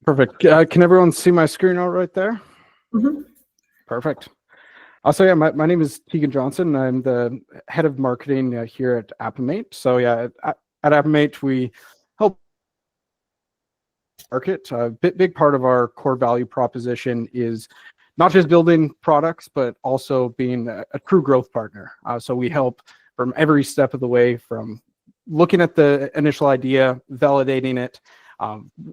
Perfect. Can everyone see my screen all right there? Mm-hmm. Perfect. So yeah, my name is Tegan Johnson. I'm the head of marketing here at Appimate. So yeah, at Appimate, we help market. A big part of our core value proposition is not just building products, but also being a true growth partner. So we help from every step of the way, from looking at the initial idea, validating it,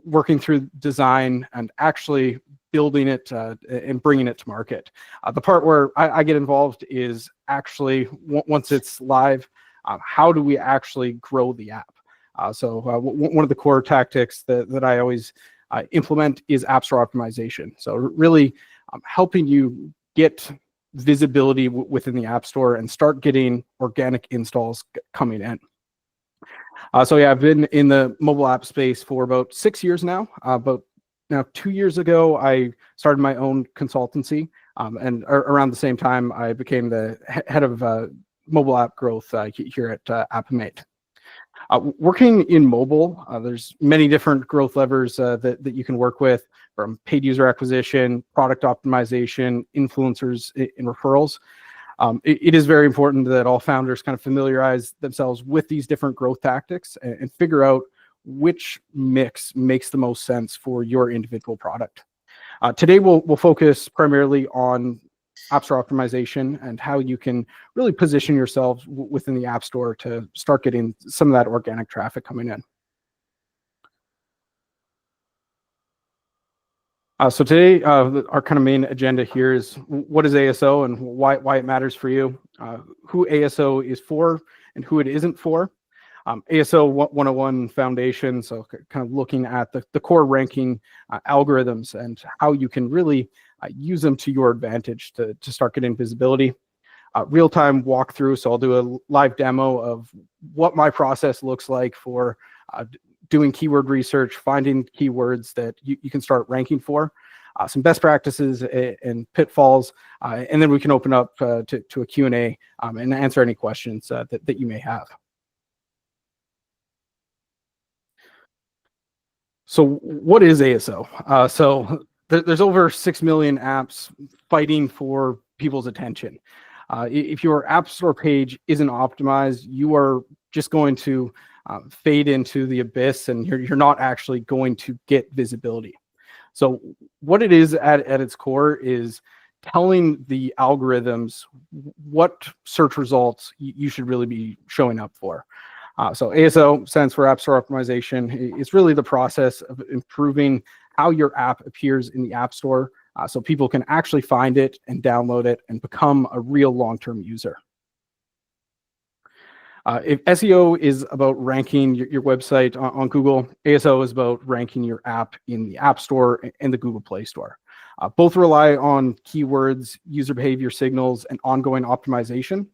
working through design, and actually building it and bringing it to market. The part where I get involved is actually, once it's live, how do we actually grow the app? So one of the core tactics that I always implement is App Store optimization. So really helping you get visibility within the App Store and start getting organic installs coming in. So yeah, I've been in the mobile app space for about 6 years now. But now 2 years ago, I started my own consultancy, and around the same time, I became the head of mobile app growth here at Appimate. Working in mobile, there's many different growth levers that you can work with, from paid user acquisition, product optimization, influencers, and referrals. It is very important that all founders kind of familiarize themselves with these different growth tactics and figure out which mix makes the most sense for your individual product. Today, we'll focus primarily on App Store optimization and how you can really position yourself within the App Store to start getting some of that organic traffic coming in. So today, our kind of main agenda here is what is ASO and why it matters for you, who ASO is for and who it isn't for. ASO 101 Foundation, so kind of looking at the core ranking algorithms and how you can really use them to your advantage to start getting visibility. Real-time walkthrough, so I'll do a live demo of what my process looks like for doing keyword research, finding keywords that you can start ranking for, some best practices and pitfalls, and then we can open up to a Q&A and answer any questions that you may have. So what is ASO? So there's over 6 million apps fighting for people's attention. If your App Store page isn't optimized, you are just going to fade into the abyss, and you're not actually going to get visibility. So what it is at its core is telling the algorithms what search results you should really be showing up for. So ASO stands for App Store Optimization. It's really the process of improving how your app appears in the App Store so people can actually find it and download it and become a real long-term user. If SEO is about ranking your website on Google, ASO is about ranking your app in the App Store and the Google Play Store. Both rely on keywords, user behavior signals, and ongoing optimization.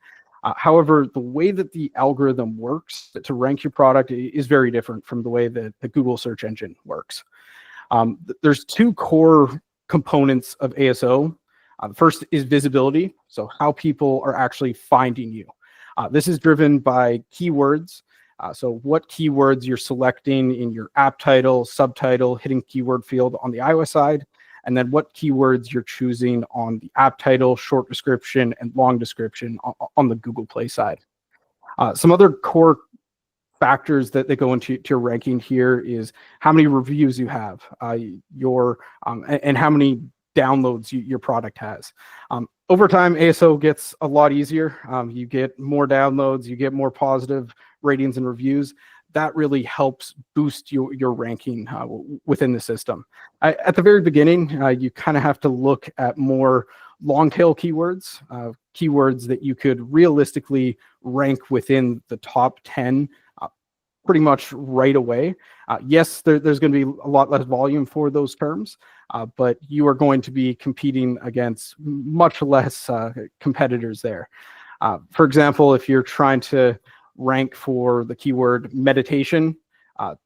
However, the way that the algorithm works to rank your product is very different from the way that the Google search engine works. There's two core components of ASO. The first is visibility, so how people are actually finding you. This is driven by keywords. So what keywords you're selecting in your app title, subtitle, hidden keyword field on the iOS side, and then what keywords you're choosing on the app title, short description, and long description on the Google Play side. Some other core factors that go into your ranking here is how many reviews you have, and how many downloads your product has. Over time, ASO gets a lot easier. You get more downloads, you get more positive ratings and reviews. That really helps boost your ranking within the system. At the very beginning, you kind of have to look at more long tail keywords, keywords that you could realistically rank within the top 10 pretty much right away. Yes, there's going to be a lot less volume for those terms, but you are going to be competing against much less competitors there. For example, if you're trying to rank for the keyword meditation,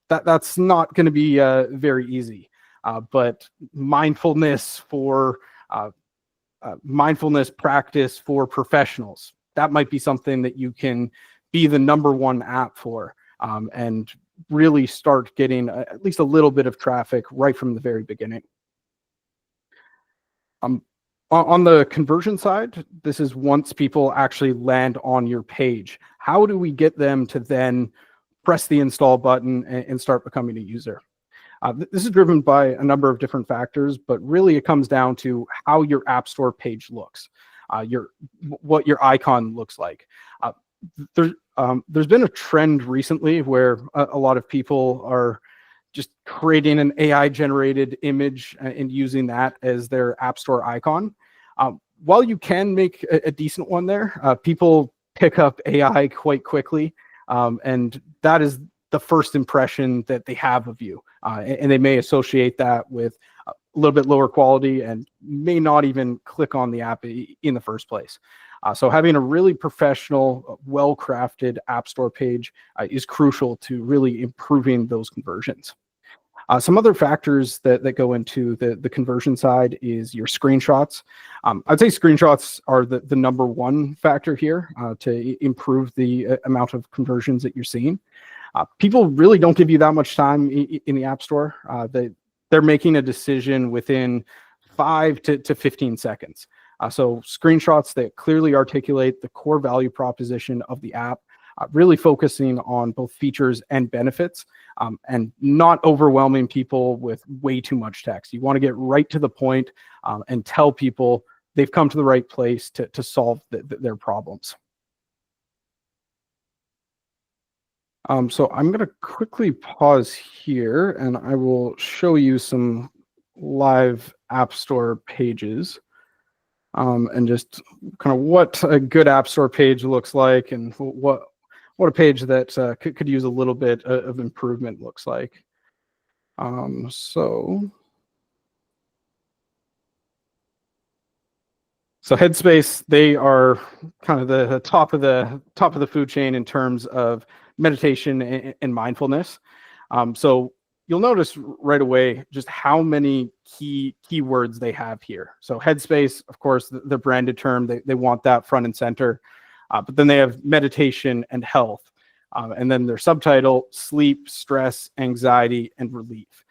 that's not going to be very easy. But mindfulness practice for professionals, that might be something that you can be the #1 app for. And really start getting at least a little bit of traffic right from the very beginning. On the conversion side, this is once people actually land on your page. How do we get them to then press the install button and start becoming a user? This is driven by a number of different factors, but really it comes down to how your App Store page looks, what your icon looks like. There's been a trend recently where a lot of people are just creating an AI-generated image and using that as their App Store icon. While you can make a decent one there, people pick up AI quite quickly, and that is the first impression that they have of you. And they may associate that with a little bit lower quality and may not even click on the app in the first place. So having a really professional, well-crafted App Store page is crucial to really improving those conversions. Some other factors that go into the conversion side is your screenshots. I'd say screenshots are the number one factor here to improve the amount of conversions that you're seeing. People really don't give you that much time in the App Store. They're making a decision within 5 to 15 seconds. So screenshots that clearly articulate the core value proposition of the app, really focusing on both features and benefits, and not overwhelming people with way too much text. You want to get right to the point and tell people they've come to the right place to solve their problems. So I'm going to quickly pause here and I will show you some live App Store pages and just kind of what a good App Store page looks like and what a page that could use a little bit of improvement looks like. So Headspace, they are kind of the top of the food chain in terms of meditation and mindfulness. So you'll notice right away just how many keywords they have here. So Headspace, of course, the branded term, they want that front and center. But then they have meditation and health. And then their subtitle, sleep, stress, anxiety, and relief.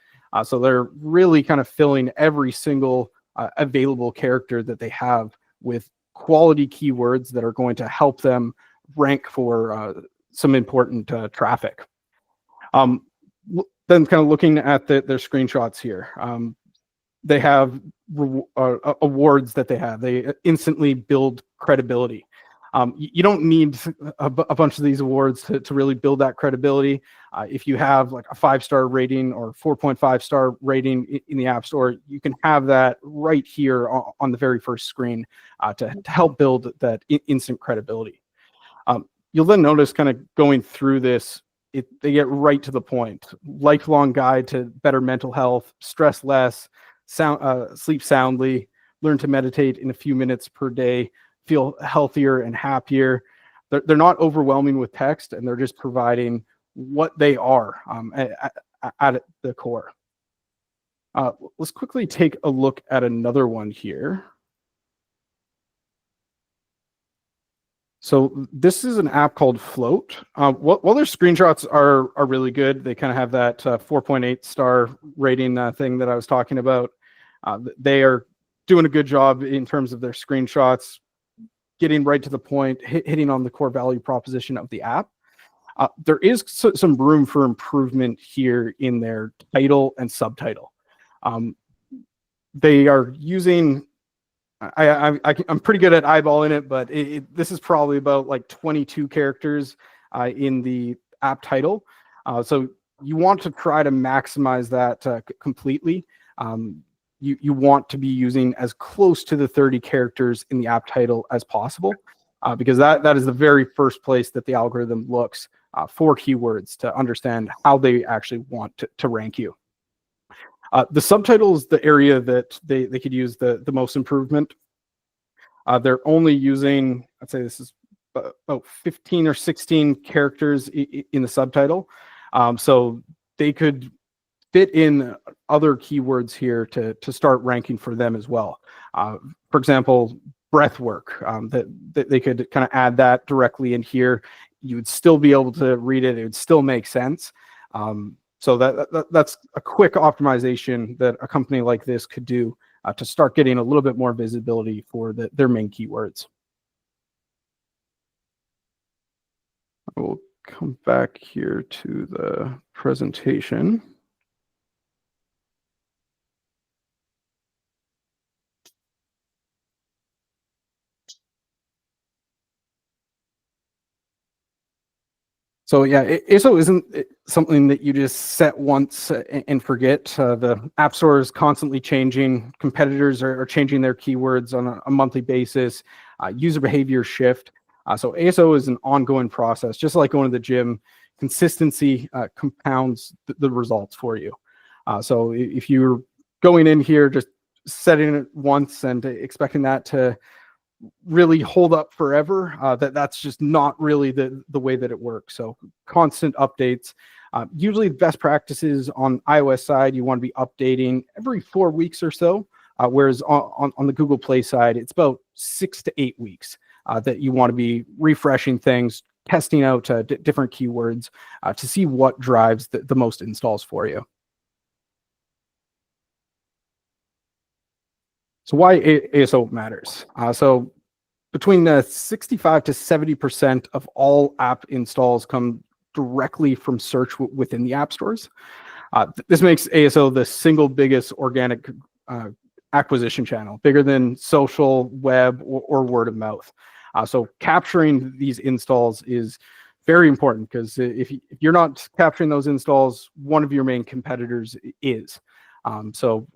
So they're really kind of filling every single available character that they have with quality keywords that are going to help them rank for some important traffic. Then kind of looking at their screenshots here, they have awards that they have. They instantly build credibility. You don't need a bunch of these awards to really build that credibility. If you have like a 5-star rating or 4.5-star rating in the App Store, you can have that right here on the very first screen to help build that instant credibility. You'll then notice kind of going through this, they get right to the point. Lifelong guide to better mental health, stress less, sleep soundly, learn to meditate in a few minutes per day, feel healthier and happier. They're not overwhelming with text, and they're just providing what they are at the core. Let's quickly take a look at another one here. So this is an app called Float. While their screenshots are really good, they kind of have that 4.8-star rating thing that I was talking about. They are doing a good job in terms of their screenshots, getting right to the point, hitting on the core value proposition of the app. There is some room for improvement here in their title and subtitle. They are using, I'm pretty good at eyeballing it, but this is probably about like 22 characters in the app title. So you want to try to maximize that completely. You want to be using as close to the 30 characters in the app title as possible, because that is the very first place that the algorithm looks for keywords to understand how they actually want to rank you. The subtitle is the area that they could use the most improvement. They're only using, I'd say this is about 15 or 16 characters in the subtitle. So they could fit in other keywords here to start ranking for them as well. For example, breath work, that they could kind of add that directly in here. You would still be able to read it. It would still make sense. So that's a quick optimization that a company like this could do to start getting a little bit more visibility for their main keywords. We'll come back here to the presentation. So yeah, ASO isn't something that you just set once and forget. The App Store is constantly changing. Competitors are changing their keywords on a monthly basis. User behavior shift. So ASO is an ongoing process, just like going to the gym. Consistency compounds the results for you. So if you're going in here just setting it once and expecting that to really hold up forever, that's just not really the way that it works. So constant updates. Usually the best practices on iOS side, you want to be updating every 4 weeks or so, whereas on the Google Play side, it's about 6 to 8 weeks that you want to be refreshing things, testing out different keywords to see what drives the most installs for you. So why ASO matters. So between 65 to 70% of all app installs come directly from search within the app stores. This makes ASO the single biggest organic acquisition channel, bigger than social, web, or word of mouth. So capturing these installs is very important because if you're not capturing those installs, one of your main competitors is. So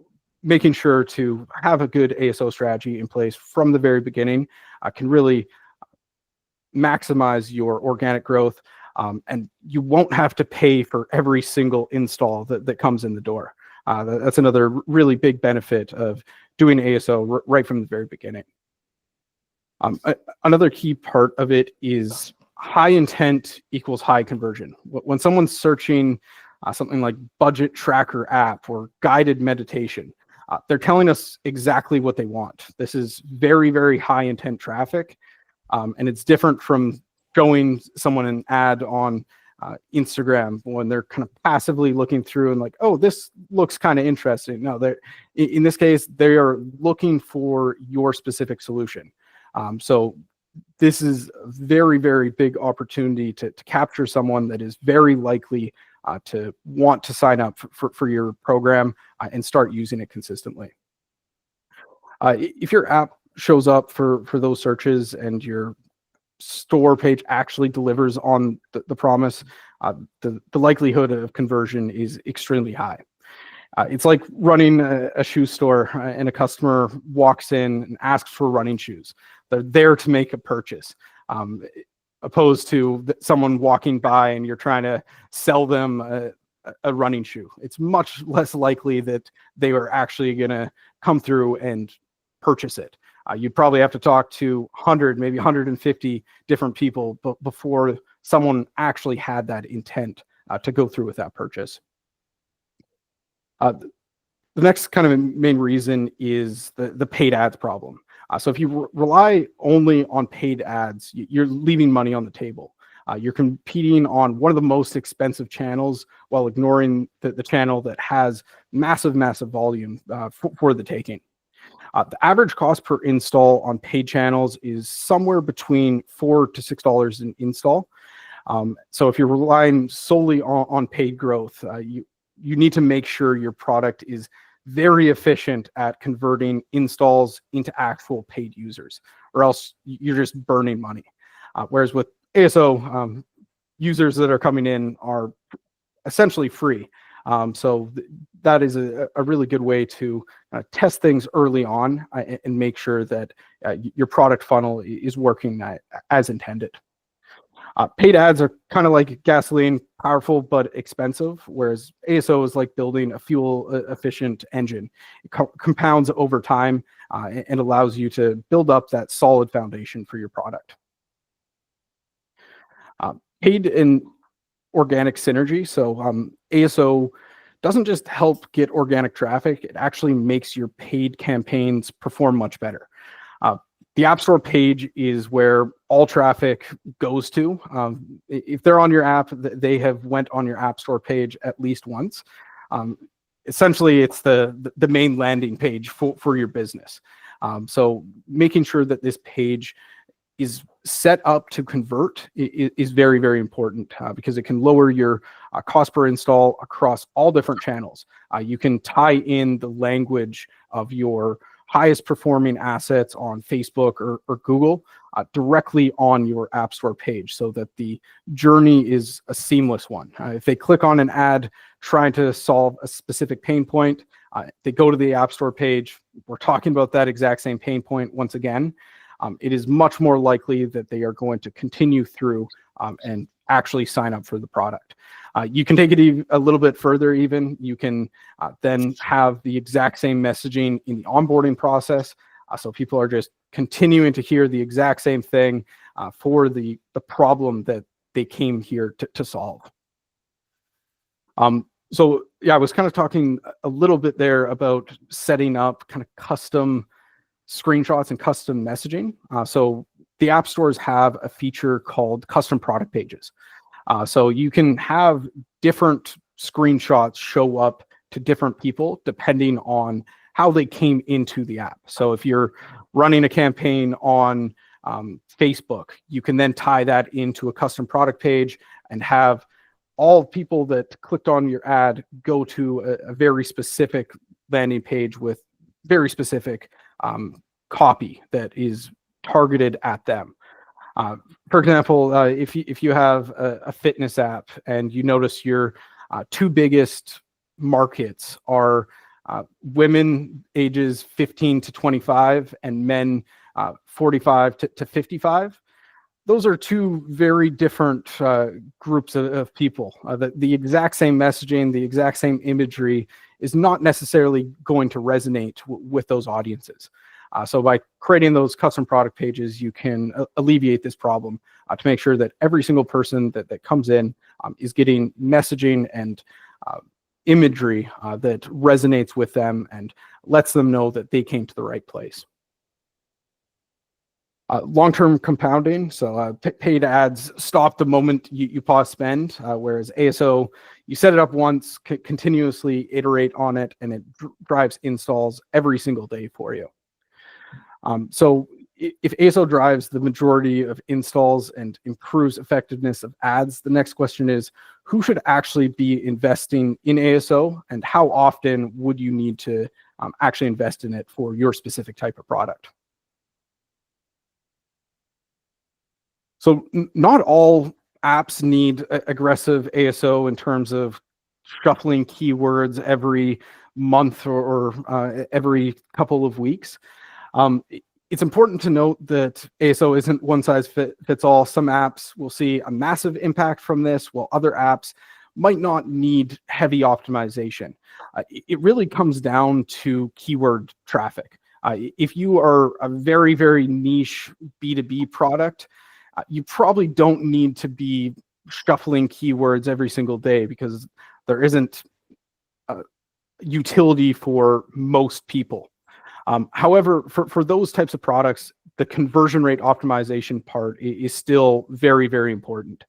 making sure to have a good ASO strategy in place from the very beginning can really maximize your organic growth, and you won't have to pay for every single install that comes in the door. That's another really big benefit of doing ASO right from the very beginning. Another key part of it is high intent equals high conversion. When someone's searching something like budget tracker app or guided meditation, they're telling us exactly what they want. This is very, very high intent traffic, and it's different from showing someone an ad on Instagram when they're kind of passively looking through and like, oh, this looks kind of interesting. No, in this case, they are looking for your specific solution. So this is a very, very big opportunity to capture someone that is very likely to want to sign up for your program and start using it consistently. If your app shows up for those searches and your store page actually delivers on the promise, the likelihood of conversion is extremely high. It's like running a shoe store and a customer walks in and asks for running shoes. They're there to make a purchase, opposed to someone walking by and you're trying to sell them a running shoe. It's much less likely that they are actually going to come through and purchase it. You'd probably have to talk to 100, maybe 150 different people before someone actually had that intent to go through with that purchase. The next kind of main reason is the paid ads problem. So if you rely only on paid ads, you're leaving money on the table. You're competing on one of the most expensive channels while ignoring the channel that has massive volume for the taking. The average cost per install on paid channels is somewhere between $4 to $6 an install. So if you're relying solely on paid growth, you need to make sure your product is very efficient at converting installs into actual paid users, or else you're just burning money. Whereas with ASO, users that are coming in are essentially free. So that is a really good way to test things early on and make sure that your product funnel is working as intended. Paid ads are kind of like gasoline, powerful but expensive, whereas ASO is like building a fuel-efficient engine. It compounds over time and allows you to build up that solid foundation for your product. Paid and organic synergy. So ASO doesn't just help get organic traffic, it actually makes your paid campaigns perform much better. The App Store page is where all traffic goes to. If they're on your app, they have went on your App Store page at least once. Essentially, it's the main landing page for your business. So making sure that this page is set up to convert is very, very important because it can lower your cost per install across all different channels. You can tie in the language of your highest performing assets on Facebook or Google directly on your App Store page so that the journey is a seamless one. If they click on an ad trying to solve a specific pain point, they go to the App Store page, we're talking about that exact same pain point once again. It is much more likely that they are going to continue through and actually sign up for the product. You can take it a little bit further even. You can then have the exact same messaging in the onboarding process. So people are just continuing to hear the exact same thing for the problem that they came here to solve. So yeah, I was kind of talking a little bit there about setting up kind of custom screenshots and custom messaging. So the app stores have a feature called custom product pages. So you can have different screenshots show up to different people depending on how they came into the app. So if you're running a campaign on Facebook, you can then tie that into a custom product page and have all people that clicked on your ad go to a very specific landing page with very specific copy that is targeted at them. For example, if you have a fitness app and you notice your two biggest markets are women ages 15 to 25 and men 45 to 55, those are two very different groups of people. The exact same messaging, the exact same imagery is not necessarily going to resonate with those audiences. So by creating those custom product pages, you can alleviate this problem to make sure that every single person that comes in is getting messaging and imagery that resonates with them and lets them know that they came to the right place. Long-term compounding, so paid ads stop the moment you pause spend, whereas ASO, you set it up once, continuously iterate on it, and it drives installs every single day for you. So if ASO drives the majority of installs and improves effectiveness of ads, the next question is, who should actually be investing in ASO, and how often would you need to actually invest in it for your specific type of product? So not all apps need aggressive ASO in terms of shuffling keywords every month or every couple of weeks. It's important to note that ASO isn't one size fits all. Some apps will see a massive impact from this, while other apps might not need heavy optimization. It really comes down to keyword traffic. If you are a very, very niche B2B product, you probably don't need to be shuffling keywords every single day because there isn't utility for most people. However, for those types of products, the conversion rate optimization part is still very, very important.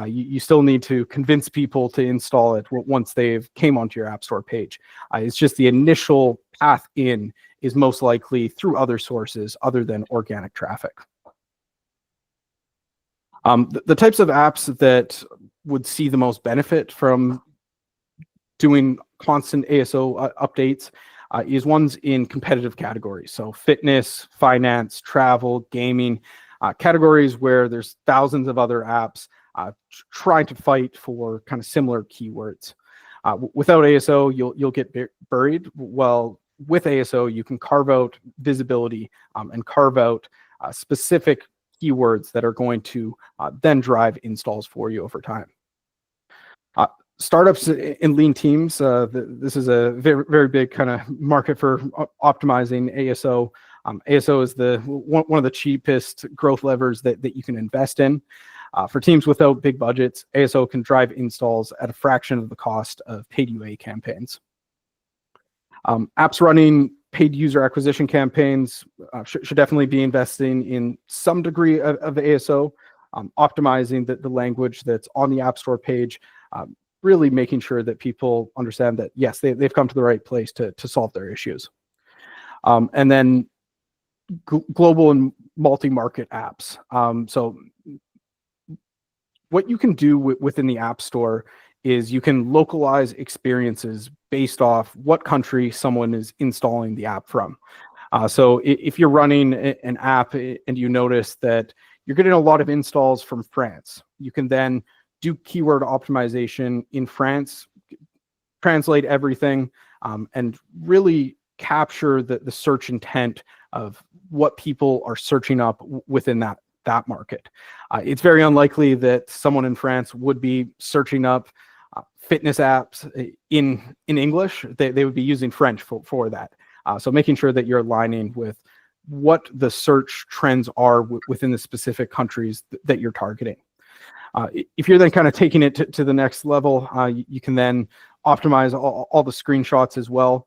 You still need to convince people to install it once they've came onto your App Store page. It's just the initial path in is most likely through other sources other than organic traffic. The types of apps that would see the most benefit from doing constant ASO updates is ones in competitive categories. So fitness, finance, travel, gaming, categories where there's thousands of other apps trying to fight for kind of similar keywords. Without ASO, you'll get buried. Well, with ASO, you can carve out visibility and carve out specific keywords that are going to then drive installs for you over time. Startups and lean teams, this is a very, very big kind of market for optimizing ASO. ASO is one of the cheapest growth levers that you can invest in. For teams without big budgets, ASO can drive installs at a fraction of the cost of paid UA campaigns. Apps running paid user acquisition campaigns should definitely be investing in some degree of ASO, optimizing the language that's on the App Store page, really making sure that people understand that, yes, they've come to the right place to solve their issues. And then global and multi-market apps. So what you can do within the App Store is you can localize experiences based off what country someone is installing the app from. So if you're running an app and you notice that you're getting a lot of installs from France, you can then do keyword optimization in France, translate everything, and really capture the search intent of what people are searching up within that market. It's very unlikely that someone in France would be searching up fitness apps in English. They would be using French for that. So making sure that you're aligning with what the search trends are within the specific countries that you're targeting. If you're then kind of taking it to the next level, you can then optimize all the screenshots as well.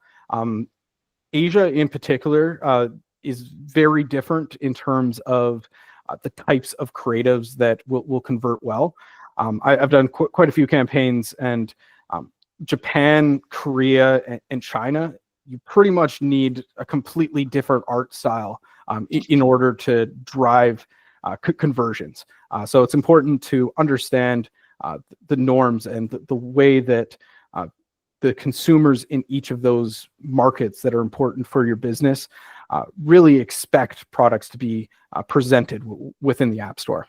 Asia in particular is very different in terms of the types of creatives that will convert well. I've done quite a few campaigns, and Japan, Korea, and China, you pretty much need a completely different art style in order to drive conversions. So it's important to understand the norms and the way that the consumers in each of those markets that are important for your business really expect products to be presented within the App Store.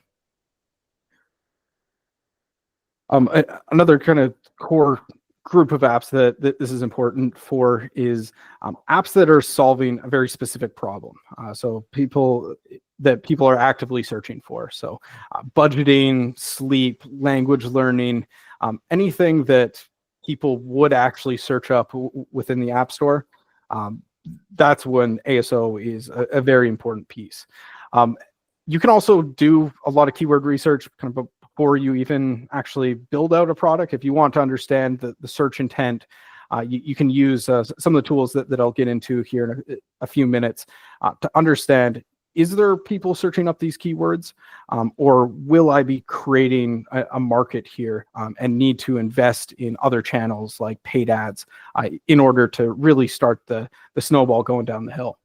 Another kind of core group of apps that this is important for is apps that are solving a very specific problem. So people are actively searching for. So budgeting, sleep, language learning, anything that people would actually search up within the App Store. That's when ASO is a very important piece. You can also do a lot of keyword research kind of before you even actually build out a product. If you want to understand the search intent, you can use some of the tools that I'll get into here in a few minutes to understand, is there people searching up these keywords, or will I be creating a market here and need to invest in other channels like paid ads in order to really start the snowball going down the hill.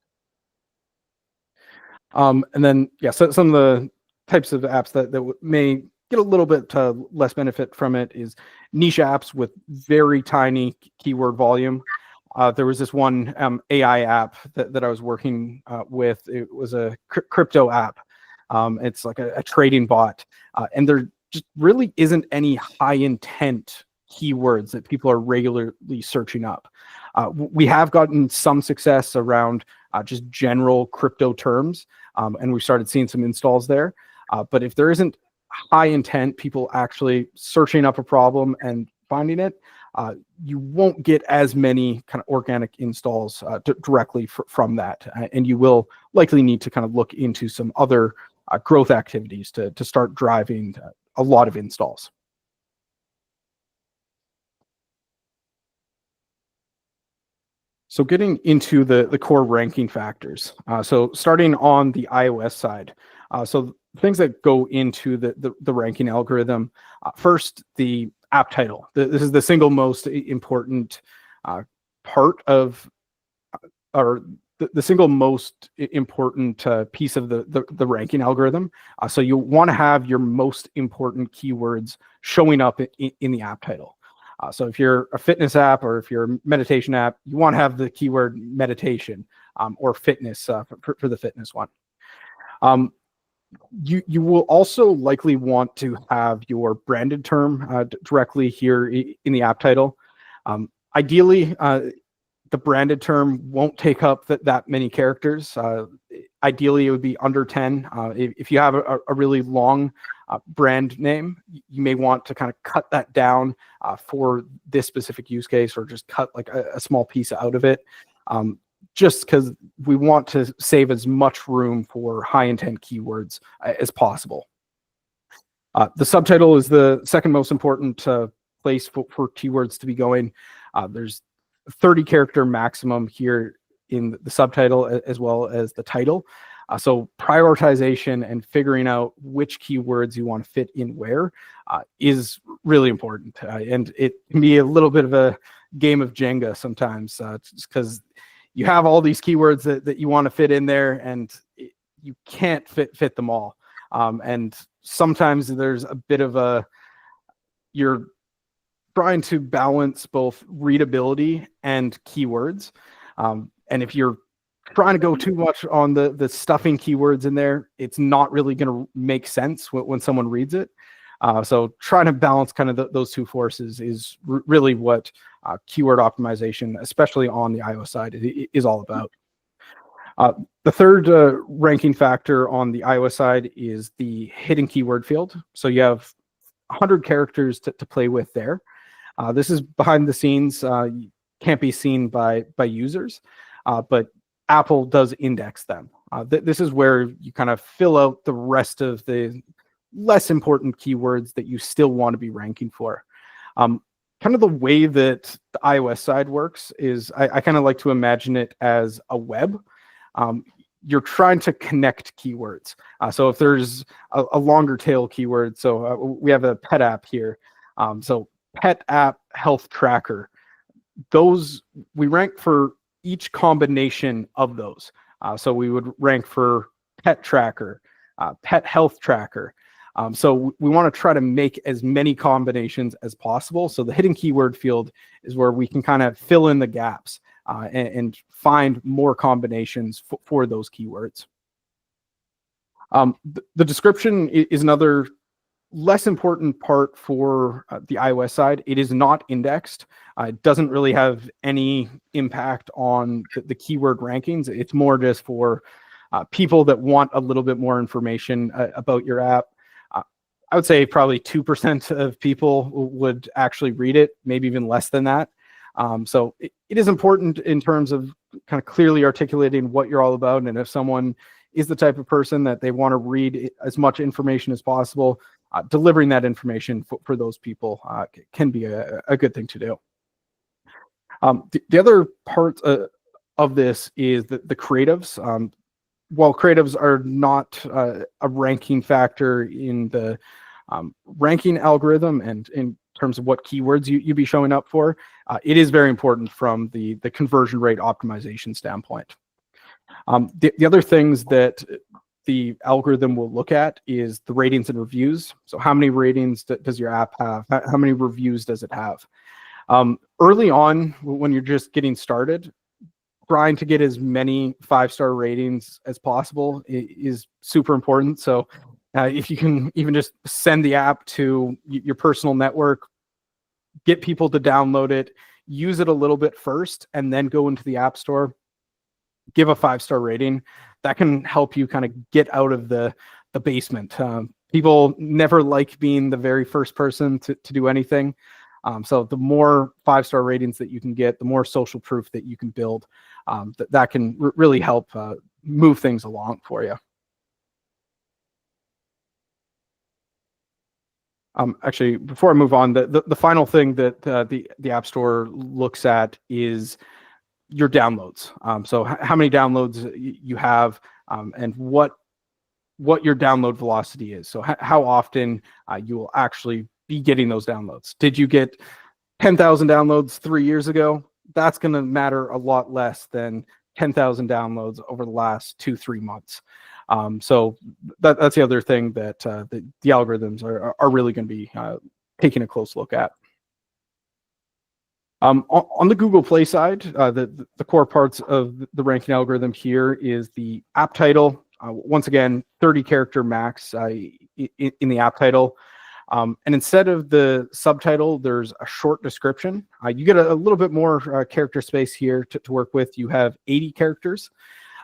And then, yeah, so some of the types of apps that may get a little bit less benefit from it is niche apps with very tiny keyword volume. There was this one AI app that I was working with. It was a crypto app. It's like a trading bot. And there just really isn't any high intent keywords that people are regularly searching up. We have gotten some success around just general crypto terms, and we started seeing some installs there. But if there isn't high intent, people actually searching up a problem and finding it, you won't get as many kind of organic installs directly from that. And you will likely need to kind of look into some other growth activities to start driving a lot of installs. So getting into the core ranking factors. So starting on the iOS side. So things that go into the ranking algorithm. First, the app title. This is the single most important part of, or the single most important piece of the ranking algorithm. So you want to have your most important keywords showing up in the app title. So if you're a fitness app or if you're a meditation app, you want to have the keyword meditation or fitness for the fitness one. You will also likely want to have your branded term directly here in the app title. Ideally, the branded term won't take up that many characters. Ideally, it would be under 10. If you have a really long brand name, you may want to kind of cut that down for this specific use case, or just cut like a small piece out of it. Just because we want to save as much room for high intent keywords as possible. The subtitle is the second most important place for keywords to be going. There's 30 character maximum here in the subtitle as well as the title. So prioritization and figuring out which keywords you want to fit in where is really important. And it can be a little bit of a game of Jenga sometimes, just because you have all these keywords that you want to fit in there, and you can't fit them all. And sometimes there's a bit of you're trying to balance both readability and keywords. And if you're trying to go too much on the stuffing keywords in there, it's not really going to make sense when someone reads it. So trying to balance kind of those two forces is really what keyword optimization, especially on the iOS side, is all about. The third ranking factor on the iOS side is the hidden keyword field. So you have 100 characters to play with there. This is behind the scenes, can't be seen by users, but Apple does index them. This is where you kind of fill out the rest of the less important keywords that you still want to be ranking for. Kind of the way that the iOS side works is I kind of like to imagine it as a web. You're trying to connect keywords. So if there's a longer tail keyword, so we have a pet app here. So pet app health tracker, those we rank for each combination of those. So we would rank for pet tracker, pet health tracker. So we want to try to make as many combinations as possible. So the hidden keyword field is where we can kind of fill in the gaps and find more combinations for those keywords. The description is another less important part for the iOS side. It is not indexed. It doesn't really have any impact on the keyword rankings. It's more just for people that want a little bit more information about your app. I would say probably 2% of people would actually read it, maybe even less than that. So it is important in terms of kind of clearly articulating what you're all about. And if someone is the type of person that they want to read as much information as possible, delivering that information for those people can be a good thing to do. The other part of this is the creatives. While creatives are not a ranking factor in the ranking algorithm and in terms of what keywords you be showing up for, it is very important from the conversion rate optimization standpoint. The other things that the algorithm will look at is the ratings and reviews. So how many ratings does your app have? How many reviews does it have? Early on, when you're just getting started, trying to get as many 5-star ratings as possible is super important. So if you can even just send the app to your personal network, get people to download it, use it a little bit first, and then go into the App Store, give a 5-star rating, that can help you kind of get out of the basement. People never like being the very first person to do anything. So the more 5-star ratings that you can get, the more social proof that you can build, that can really help move things along for you. Actually, before I move on, the final thing that the App Store looks at is your downloads. So how many downloads you have, and what your download velocity is. So how often you will actually be getting those downloads. Did you get 10,000 downloads 3 years ago? That's going to matter a lot less than 10,000 downloads over the last 2-3 months. So that's the other thing that the algorithms are really going to be taking a close look at. On the Google Play side, the core parts of the ranking algorithm here is the app title. Once again, 30-character max in the app title. And instead of the subtitle, there's a short description. You get a little bit more character space here to work with. You have 80 characters.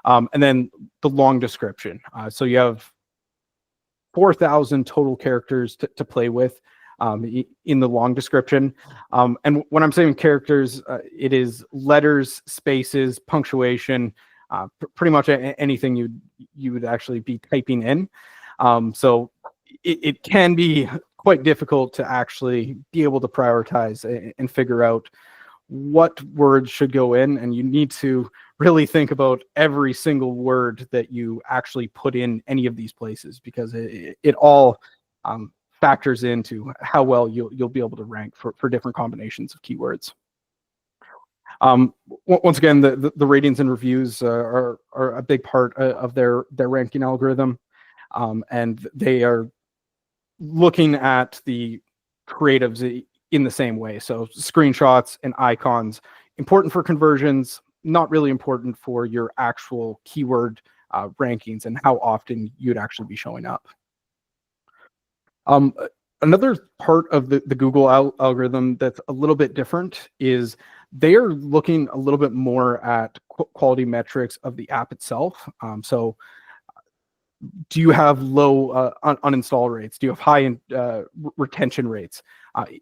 And then the long description. So you have 4,000 total characters to play with in the long description. And when I'm saying characters, it is letters, spaces, punctuation, pretty much anything you would actually be typing in. So it can be quite difficult to actually be able to prioritize and figure out what words should go in, and you need to really think about every single word that you actually put in any of these places, because it all factors into how well you'll be able to rank for different combinations of keywords. Once again, the ratings and reviews are a big part of their ranking algorithm, and they are looking at the creatives in the same way. So screenshots and icons, important for conversions, not really important for your actual keyword rankings and how often you'd actually be showing up. Another part of the Google algorithm that's a little bit different is they are looking a little bit more at quality metrics of the app itself. So do you have low uninstall rates? Do you have high retention rates?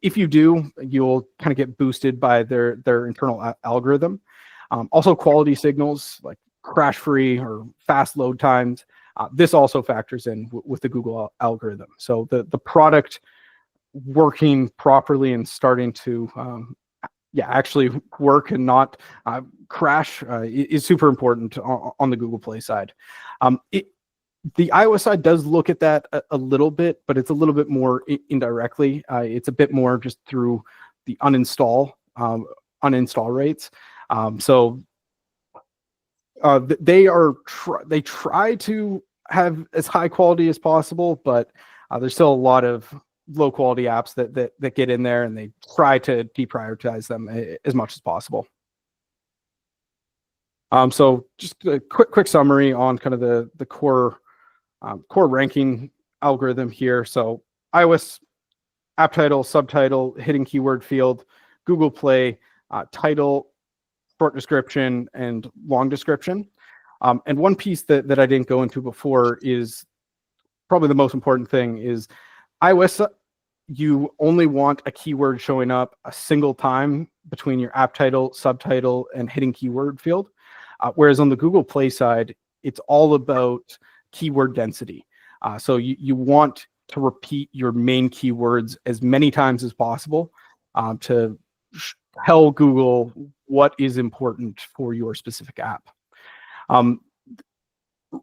If you do, you'll kind of get boosted by their internal algorithm. Also quality signals like crash free or fast load times. This also factors in with the Google algorithm. So the product working properly and starting to actually work and not crash is super important on the Google Play side. The iOS side does look at that a little bit, but it's a little bit more indirectly. It's a bit more just through the uninstall rates. They try to have as high quality as possible, but there's still a lot of low quality apps that get in there, and they try to deprioritize them as much as possible. So just a quick summary on kind of the core ranking algorithm here. So iOS, app title, subtitle, hidden keyword field; Google Play, title, short description, and long description. And one piece that I didn't go into before is probably the most important thing is iOS, you only want a keyword showing up a single time between your app title, subtitle, and hidden keyword field. Whereas on the Google Play side, it's all about keyword density. So you want to repeat your main keywords as many times as possible to tell Google what is important for your specific app.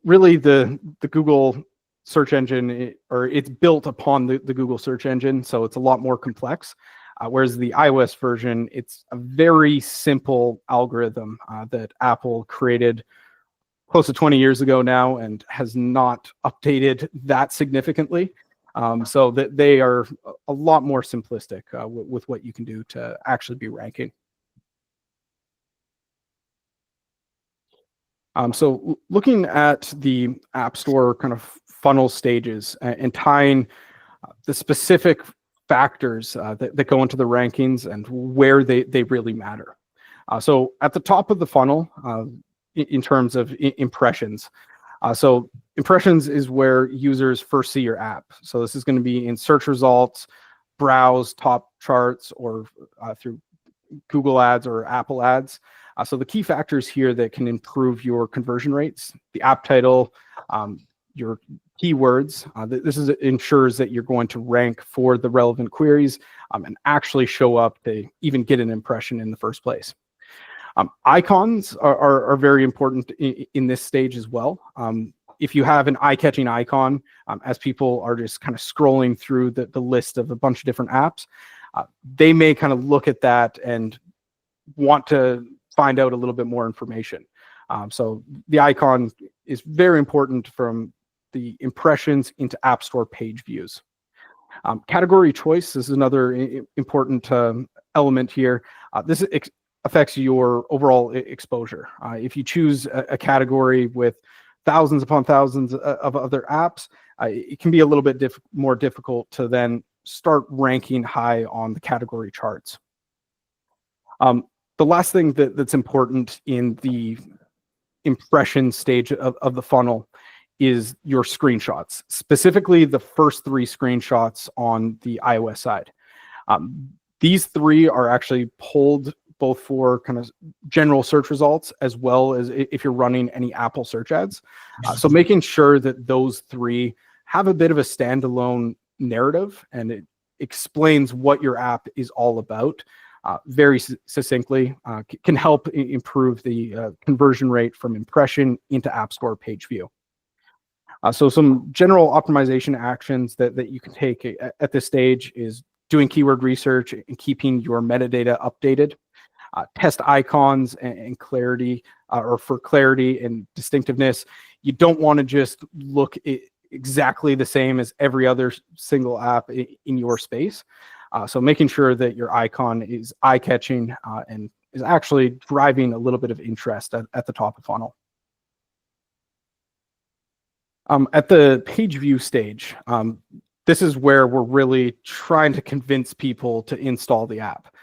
Really, the Google search engine, it's built upon the Google search engine, so it's a lot more complex. Whereas the iOS version, it's a very simple algorithm that Apple created close to 20 years ago now and has not updated that significantly. So that they are a lot more simplistic with what you can do to actually be ranking. So looking at the App Store kind of funnel stages and tying the specific factors that go into the rankings and where they really matter. So at the top of the funnel, in terms of impressions. So impressions is where users first see your app. So this is going to be in search results, browse, top charts, or through Google ads or Apple ads. So the key factors here that can improve your conversion rates: the app title, your keywords. This ensures that you're going to rank for the relevant queries and actually show up to even get an impression in the first place. Icons are very important in this stage as well. If you have an eye-catching icon, as people are just kind of scrolling through the list of a bunch of different apps, they may kind of look at that and want to find out a little bit more information. So the icon is very important from the impressions into App Store page views. Category choice is another important element here. This affects your overall exposure. If you choose a category with thousands upon thousands of other apps, it can be a little bit more difficult to then start ranking high on the category charts. The last thing that's important in the impression stage of the funnel is your screenshots, specifically the first 3 screenshots on the iOS side. These 3 are actually pulled both for kind of general search results as well as if you're running any Apple search ads. So making sure that those 3 have a bit of a standalone narrative and it explains what your app is all about very succinctly can help improve the conversion rate from impression into App Store page view. So some general optimization actions that you can take at this stage is doing keyword research and keeping your metadata updated. Test icons and clarity, or for clarity and distinctiveness. You don't want to just look exactly the same as every other single app in your space. So making sure that your icon is eye-catching and is actually driving a little bit of interest at the top of funnel. At the page view stage, this is where we're really trying to convince people to install the app.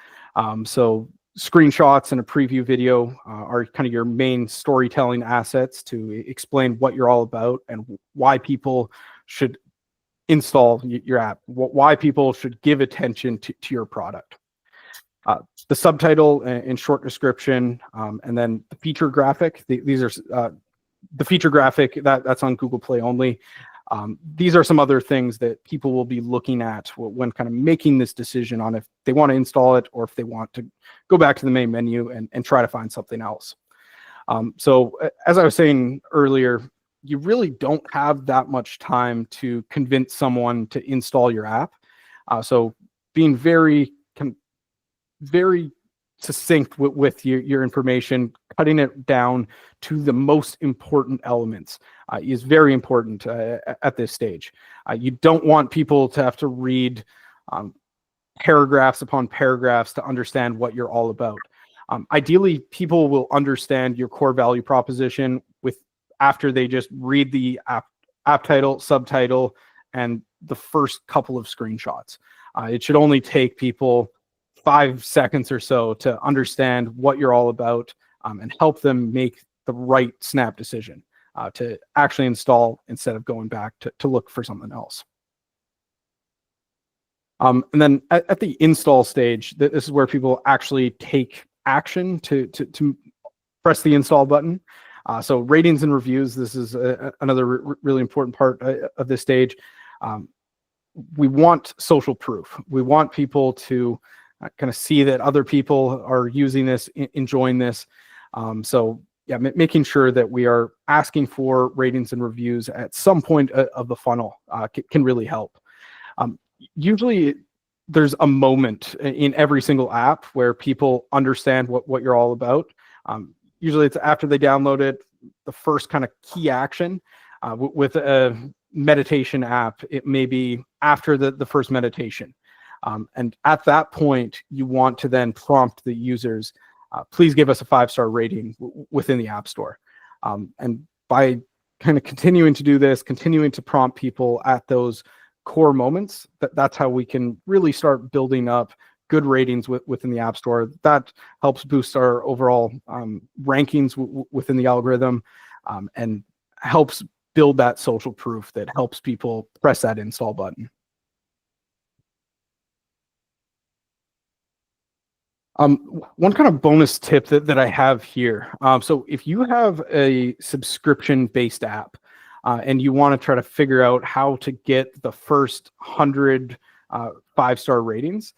So screenshots and a preview video are kind of your main storytelling assets to explain what you're all about and why people should install your app, why people should give attention to your product. The subtitle and short description, and then the feature graphic. These are the feature graphic that's on Google Play only. These are some other things that people will be looking at when kind of making this decision on if they want to install it or if they want to go back to the main menu and try to find something else. So as I was saying earlier, you really don't have that much time to convince someone to install your app. So being very succinct with your information, cutting it down to the most important elements is very important at this stage. You don't want people to have to read paragraphs upon paragraphs to understand what you're all about. Ideally, people will understand your core value proposition after they just read the app title, subtitle, and the first couple of screenshots. It should only take people 5 seconds or so to understand what you're all about and help them make the right snap decision to actually install instead of going back to look for something else. And then at the install stage, this is where people actually take action to press the install button. So ratings and reviews, this is another really important part of this stage. We want social proof. We want people to kind of see that other people are using this, enjoying this. So yeah, making sure that we are asking for ratings and reviews at some point of the funnel can really help. Usually there's a moment in every single app where people understand what you're all about. Usually it's after they download it, the first kind of key action. With a meditation app, it may be after the first meditation. And at that point, you want to then prompt the users, please give us a 5-star rating within the App Store. And by kind of continuing to do this, continuing to prompt people at those core moments, that's how we can really start building up good ratings within the App Store. That helps boost our overall rankings within the algorithm and helps build that social proof that helps people press that install button. One kind of bonus tip that I have here. So if you have a subscription-based app and you want to try to figure out how to get the first 100 5-star ratings,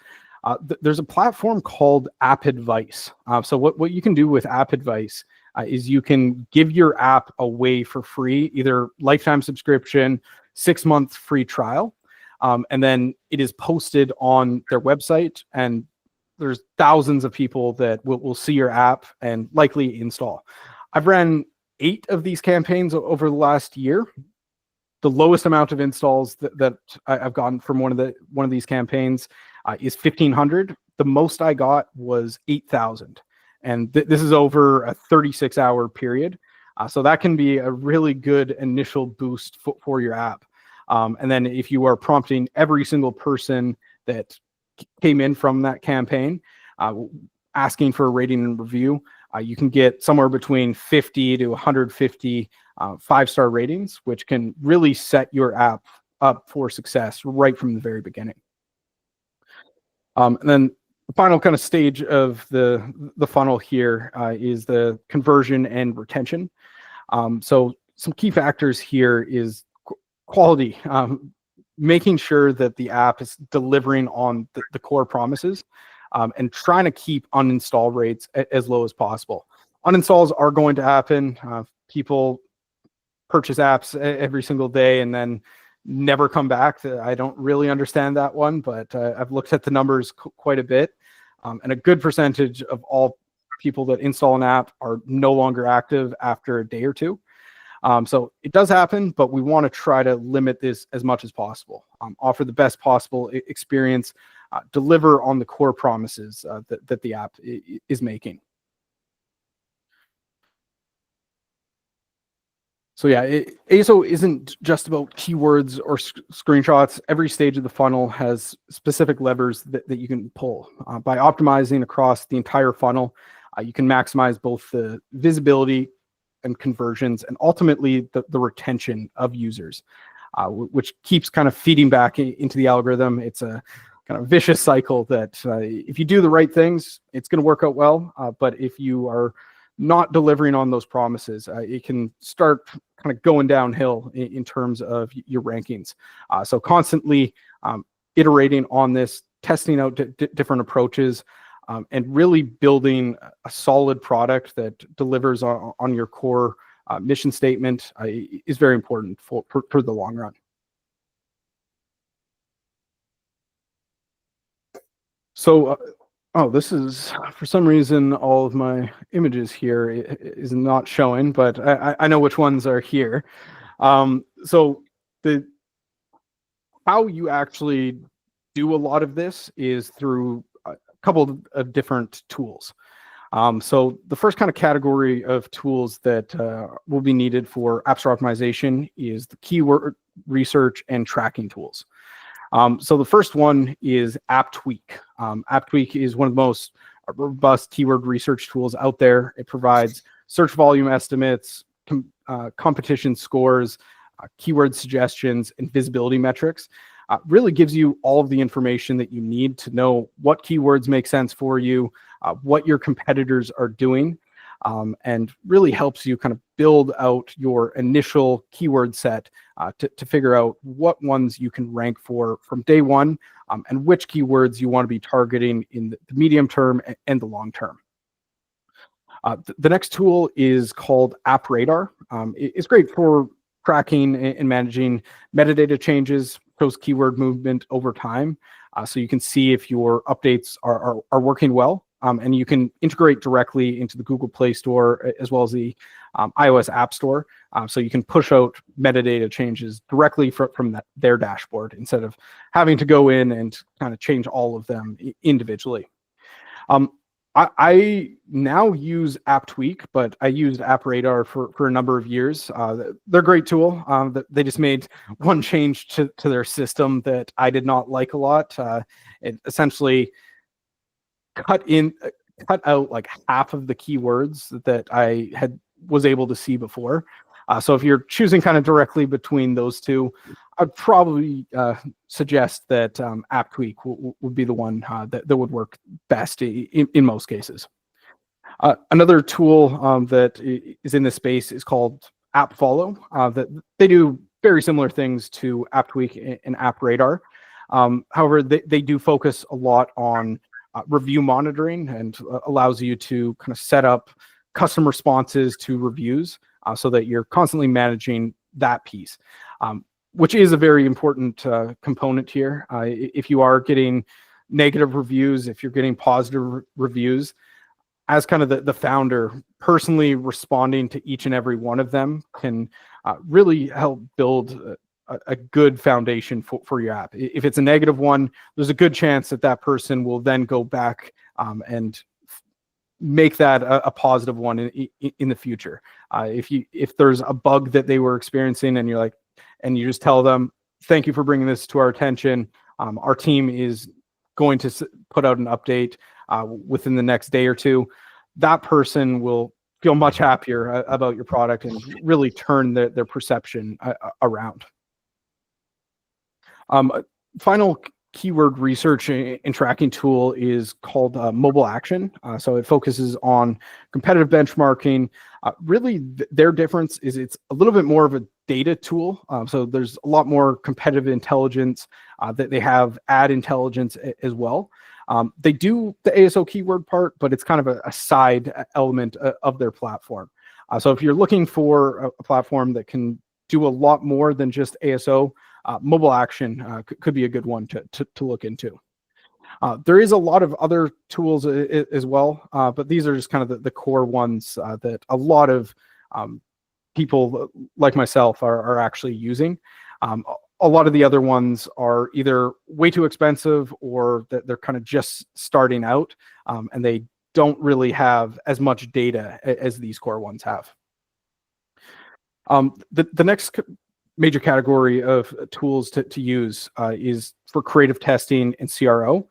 there's a platform called App Advice. So what you can do with App Advice is you can give your app away for free, either lifetime subscription, 6-month free trial, and then it is posted on their website, and there's thousands of people that will see your app and likely install. I've ran 8 of these campaigns over the last year. The lowest amount of installs that I've gotten from one of these campaigns is 1,500. The most I got was 8,000, and this is over a 36-hour period. So that can be a really good initial boost for your app. And then if you are prompting every single person that came in from that campaign asking for a rating and review, you can get somewhere between 50 to 150 5-star ratings, which can really set your app up for success right from the very beginning. And then the final kind of stage of the funnel here is the conversion and retention. So some key factors here is quality, making sure that the app is delivering on the core promises. and trying to keep uninstall rates as low as possible. Uninstalls are going to happen. People purchase apps every single day and then never come back. I don't really understand that one, but I've looked at the numbers quite a bit. And a good percentage of all people that install an app are no longer active after a day or two. So it does happen, but we want to try to limit this as much as possible. Offer the best possible experience, deliver on the core promises that the app is making. So yeah, ASO isn't just about keywords or screenshots. Every stage of the funnel has specific levers that you can pull. By optimizing across the entire funnel, you can maximize both the visibility and conversions and ultimately the retention of users, which keeps kind of feeding back into the algorithm. It's a kind of vicious cycle that if you do the right things, it's going to work out well. But if you are not delivering on those promises, it can start kind of going downhill in terms of your rankings. So constantly iterating on this, testing out different approaches, and really building a solid product that delivers on your core mission statement is very important for the long run. So oh, this is, for some reason, all of my images here is not showing, but I know which ones are here. So how you actually do a lot of this is through a couple of different tools. So the first kind of category of tools that will be needed for App Store optimization is the keyword research and tracking tools. So the first one is AppTweak. AppTweak is one of the most robust keyword research tools out there. It provides search volume estimates, competition scores, keyword suggestions, and visibility metrics. Really gives you all of the information that you need to know what keywords make sense for you, what your competitors are doing, and really helps you kind of build out your initial keyword set to figure out what ones you can rank for from day one, and which keywords you want to be targeting in the medium term and the long term. The next tool is called App Radar. It's great for tracking and managing metadata changes, shows keyword movement over time, so you can see if your updates are working well. And you can integrate directly into the Google Play Store as well as the iOS App Store. So you can push out metadata changes directly from their dashboard instead of having to go in and kind of change all of them individually. I now use AppTweak, but I used App Radar for a number of years. They're a great tool. They just made one change to their system that I did not like a lot. It essentially cut out like half of the keywords that I was able to see before. So if you're choosing kind of directly between those two, I'd probably suggest that AppTweak would be the one that would work best in most cases. Another tool that is in this space is called AppFollow. That they do very similar things to AppTweak and App Radar. However, they do focus a lot on review monitoring and allows you to kind of set up custom responses to reviews so that you're constantly managing that piece, which is a very important component here. If you are getting negative reviews, if you're getting positive reviews, as kind of the founder, personally responding to each and every one of them can really help build a good foundation for your app. If it's a negative one, there's a good chance that person will then go back and make that a positive one in the future. If there's a bug that they were experiencing and you just tell them, thank you for bringing this to our attention. Our team is going to put out an update within the next day or two. That person will feel much happier about your product and really turn their perception around. Final keyword research and tracking tool is called Mobile Action. So it focuses on competitive benchmarking. Really, their difference is it's a little bit more of a data tool. So there's a lot more competitive intelligence that they have ad intelligence as well. They do the ASO keyword part, but it's kind of a side element of their platform. So if you're looking for a platform that can do a lot more than just ASO, mobile action could be a good one to look into. There is a lot of other tools as well, but these are just kind of the core ones that a lot of people like myself are actually using. A lot of the other ones are either way too expensive or that they're kind of just starting out, and they don't really have as much data as these core ones have. The next major category of tools to use is for creative testing and CRO.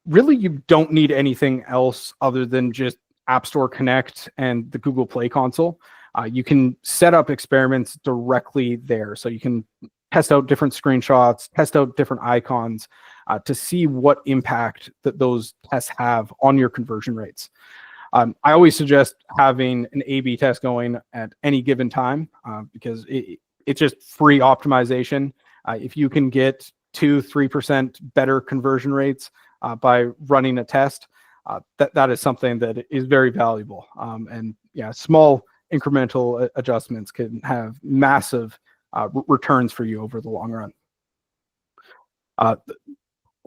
Really, you don't need anything else other than just App Store Connect and the Google Play console. You can set up experiments directly there. So you can test out different screenshots, test out different icons to see what impact that those tests have on your conversion rates. I always suggest having an A/B test going at any given time because it's just free optimization. If you can get 2-3% better conversion rates by running a test, that is something that is very valuable. And yeah, small incremental adjustments can have massive returns for you over the long run. The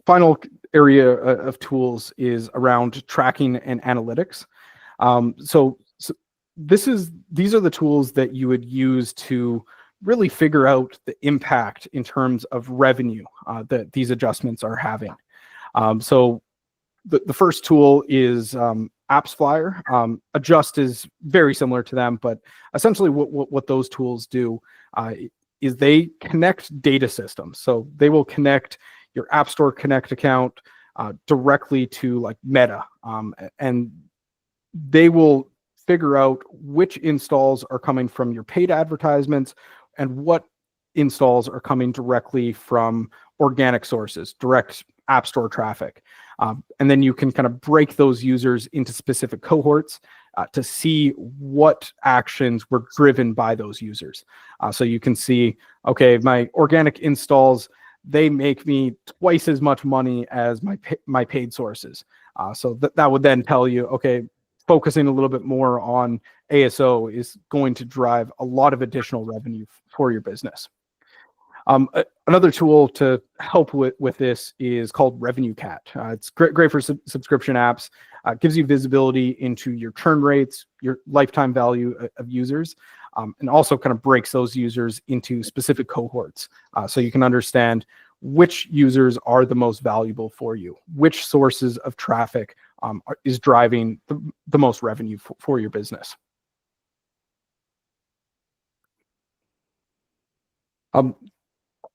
final area of tools is around tracking and analytics. So these are the tools that you would use to really figure out the impact in terms of revenue that these adjustments are having. So the first tool is Apps Flyer. Adjust is very similar to them, but essentially what those tools do is they connect data systems. So they will connect your App Store Connect account directly to like Meta, and they will figure out which installs are coming from your paid advertisements and what installs are coming directly from organic sources, direct App Store traffic. And then you can kind of break those users into specific cohorts to see what actions were driven by those users. So you can see, okay, my organic installs, they make me twice as much money as my paid sources. So that would then tell you, okay, focusing a little bit more on ASO is going to drive a lot of additional revenue for your business. Another tool to help with this is called Revenue Cat. It's great for subscription apps. Gives you visibility into your churn rates, your lifetime value of users, and also kind of breaks those users into specific cohorts. So you can understand which users are the most valuable for you, which sources of traffic is driving the most revenue for your business.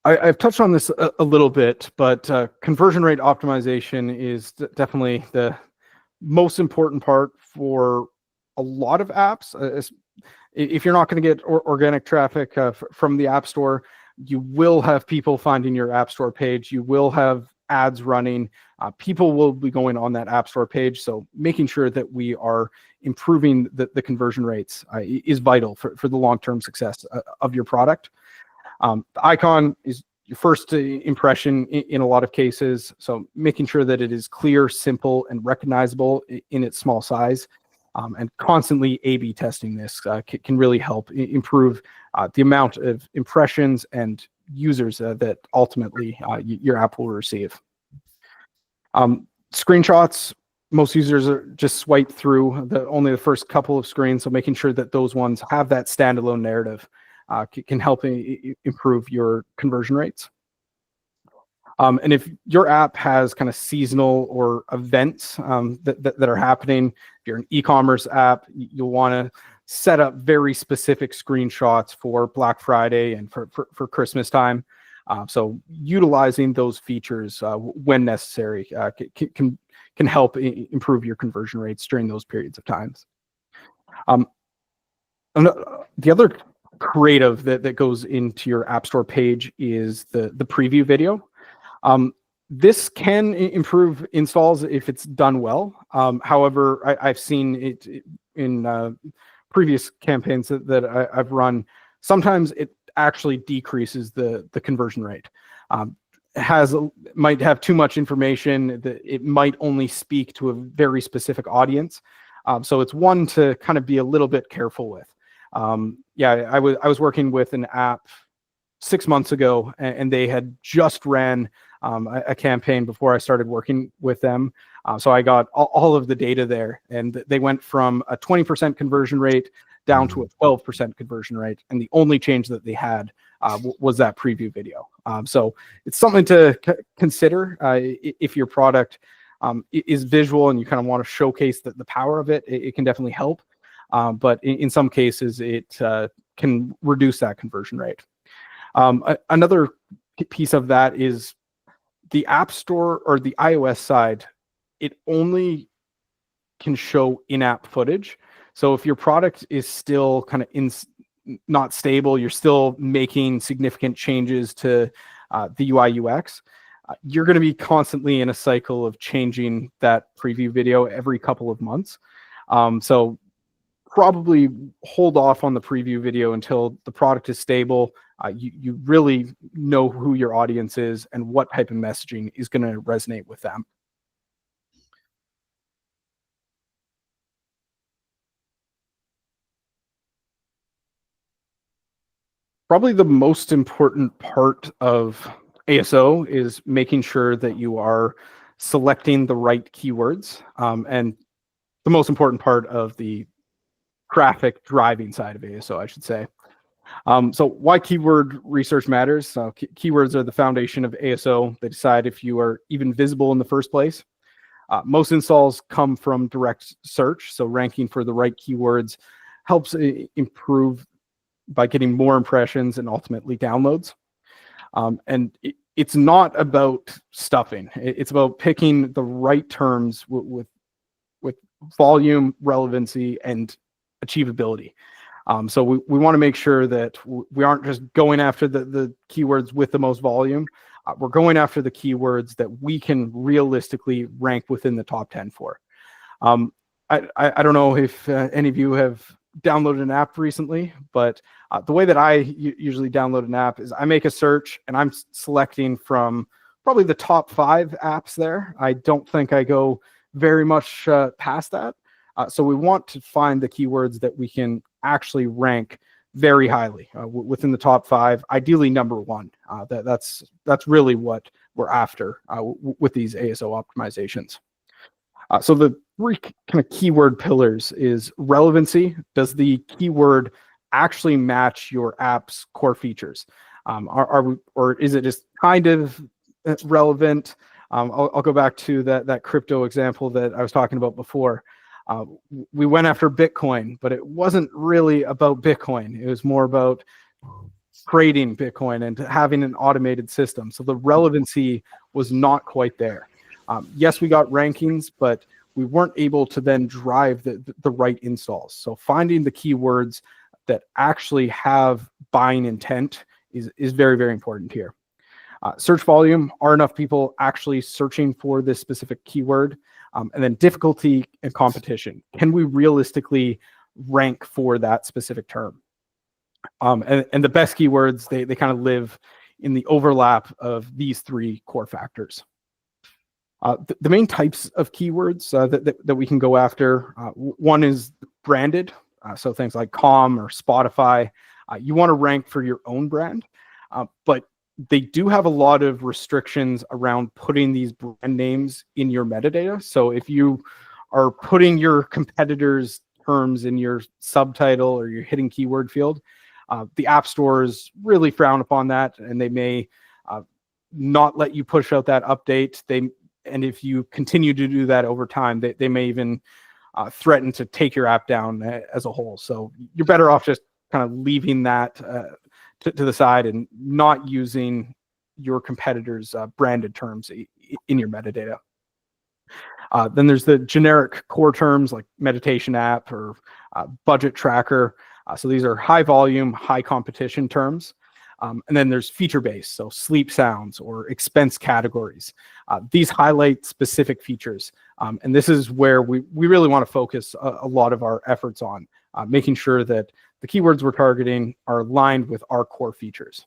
I've touched on this a little bit, but conversion rate optimization is definitely the most important part for a lot of apps. If you're not going to get organic traffic from the App Store, you will have people finding your App Store page. You will have ads running. People will be going on that App Store page. So making sure that we are improving the conversion rates is vital for the long-term success of your product. The icon is your first impression in a lot of cases. So making sure that it is clear, simple, and recognizable in its small size. And constantly A/B testing this can really help improve the amount of impressions and users that ultimately your app will receive. Screenshots, most users are just swipe through only the first couple of screens, so making sure that those ones have that standalone narrative can help improve your conversion rates. And if your app has kind of seasonal or events that are happening, if you're an e-commerce app, you'll want to set up very specific screenshots for Black Friday and for Christmas time. So utilizing those features when necessary can help improve your conversion rates during those periods of times. The other creative that goes into your App Store page is the preview video. This can improve installs if it's done well. However, I've seen it in previous campaigns that I've run. Sometimes it actually decreases the conversion rate. might have too much information, that it might only speak to a very specific audience. So it's one to kind of be a little bit careful with. Yeah, I was working with an app 6 months ago, and they had just ran a campaign before I started working with them. So I got all of the data there, and they went from a 20% conversion rate down to a 12% conversion rate. And the only change that they had was that preview video. So it's something to consider if your product is visual and you kind of want to showcase the power of it. It can definitely help. But in some cases, it can reduce that conversion rate. Another piece of that is the App Store or the iOS side. It only can show in-app footage. So if your product is still kind of not stable, you're still making significant changes to the UI UX, you're going to be constantly in a cycle of changing that preview video every couple of months. So probably hold off on the preview video until the product is stable. You really know who your audience is and what type of messaging is going to resonate with them. Probably the most important part of ASO is making sure that you are selecting the right keywords, and the most important part of the traffic driving side of ASO, I should say. So why keyword research matters. Keywords are the foundation of ASO. They decide if you are even visible in the first place. Most installs come from direct search, so ranking for the right keywords helps improve by getting more impressions and ultimately downloads. And it's not about stuffing. It's about picking the right terms with volume, relevancy, and achievability. So we want to make sure that we aren't just going after the keywords with the most volume. We're going after the keywords that we can realistically rank within the top 10 for. I don't know if any of you have downloaded an app recently, but the way that I usually download an app is I make a search and I'm selecting from probably the top 5 apps there. I don't think I go very much past that. So we want to find the keywords that we can actually rank very highly within the top 5, ideally number 1. That's really what we're after with these ASO optimizations. So the 3 kind of keyword pillars is relevancy. Does the keyword actually match your app's core features? Or is it just kind of relevant? I'll go back to that crypto example that I was talking about before. We went after Bitcoin, but it wasn't really about Bitcoin. It was more about creating Bitcoin and having an automated system. So the relevancy was not quite there. Yes, we got rankings, but we weren't able to then drive the right installs. So finding the keywords that actually have buying intent is very, very important here. Search volume, are enough people actually searching for this specific keyword? And then difficulty and competition. Can we realistically rank for that specific term? And the best keywords, they kind of live in the overlap of these 3 core factors. The main types of keywords that we can go after, one is branded. So things like Com or Spotify. You want to rank for your own brand, but they do have a lot of restrictions around putting these brand names in your metadata. So if you are putting your competitors' terms in your subtitle or your hidden keyword field, the app stores really frown upon that, and they may not let you push out that update. And if you continue to do that over time, they may even threaten to take your app down as a whole. So you're better off just kind of leaving that to the side and not using your competitors' branded terms in your metadata. Then there's the generic core terms like meditation app or budget tracker. So these are high volume, high competition terms. And then there's feature-based, so sleep sounds or expense categories. These highlight specific features. And this is where we really want to focus a lot of our efforts on, making sure that the keywords we're targeting are aligned with our core features.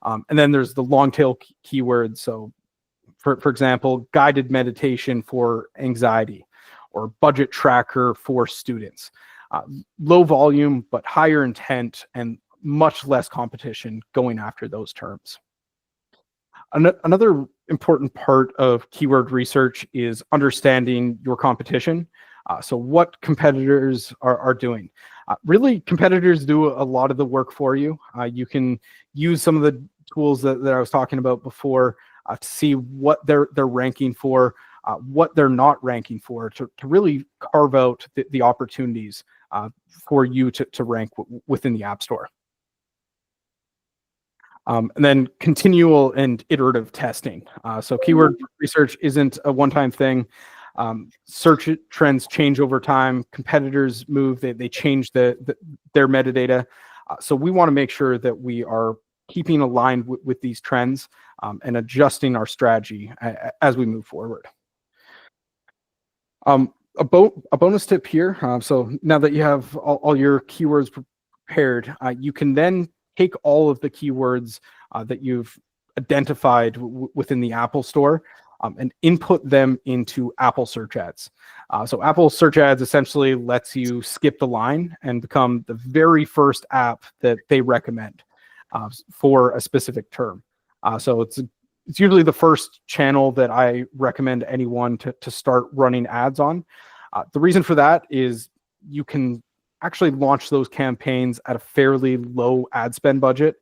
And then there's the long tail keywords. So for example, guided meditation for anxiety or budget tracker for students. Low volume, but higher intent and much less competition going after those terms. Another important part of keyword research is understanding your competition. So what competitors are doing. Really, competitors do a lot of the work for you. You can use some of the tools that I was talking about before to see what they're ranking for, what they're not ranking for, to really carve out the opportunities for you to rank within the App Store. And then continual and iterative testing. So keyword research isn't a one-time thing. Search trends change over time. Competitors move, they change their metadata. So we want to make sure that we are keeping aligned with these trends and adjusting our strategy as we move forward. A bonus tip here. So now that you have all your keywords prepared, you can then take all of the keywords that you've identified within the Apple Store and input them into Apple Search Ads. So Apple Search Ads essentially lets you skip the line and become the very first app that they recommend for a specific term. So it's usually the first channel that I recommend anyone to start running ads on. The reason for that is you can actually launch those campaigns at a fairly low ad spend budget.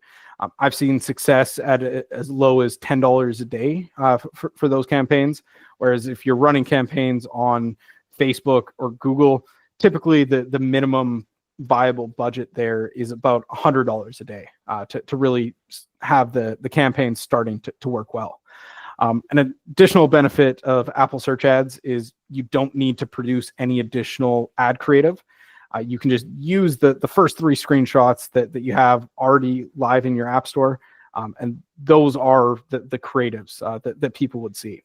I've seen success at as low as $10 a day for those campaigns. Whereas if you're running campaigns on Facebook or Google, typically the minimum viable budget there is about $100 a day to really have the campaign starting to work well. An additional benefit of Apple Search Ads is you don't need to produce any additional ad creative. You can just use the first 3 screenshots that you have already live in your App Store, and those are the creatives that people would see.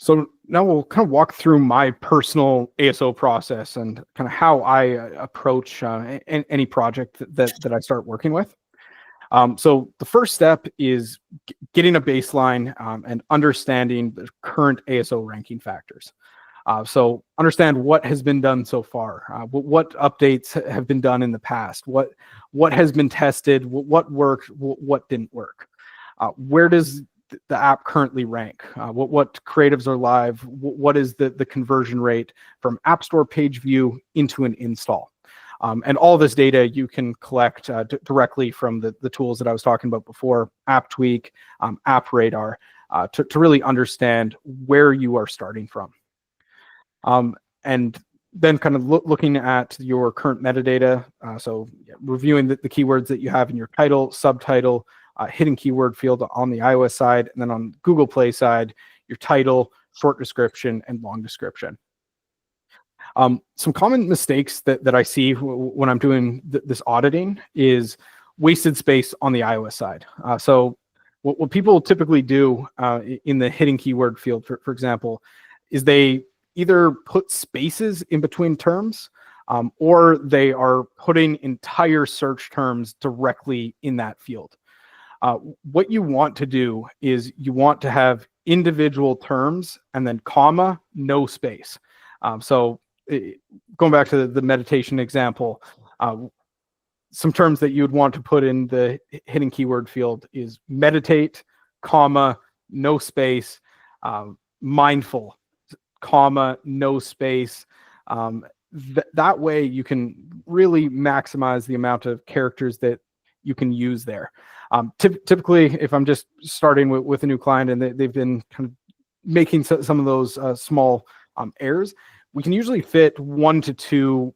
So now we'll kind of walk through my personal ASO process and kind of how I approach any project that I start working with. So the first step is getting a baseline and understanding the current ASO ranking factors. So understand what has been done so far, what updates have been done in the past, what has been tested, what worked, what didn't work. Where does the app currently rank? What creatives are live? What is the conversion rate from App Store page view into an install? And all this data you can collect directly from the tools that I was talking about before, App Tweak, App Radar, to really understand where you are starting from. And then kind of looking at your current metadata, so reviewing the keywords that you have in your title, subtitle, hidden keyword field on the iOS side, and then on Google Play side, your title, short description, and long description. Some common mistakes that I see when I'm doing this auditing is wasted space on the iOS side. So what people typically do in the hidden keyword field, for example, is they either put spaces in between terms or they are putting entire search terms directly in that field. What you want to do is you want to have individual terms and then comma, no space. So going back to the meditation example, some terms that you would want to put in the hidden keyword field is meditate, comma, no space, mindful, comma, no space. That way you can really maximize the amount of characters that you can use there. Typically, if I'm just starting with a new client and they've been kind of making some of those small errors, we can usually fit 1 to 2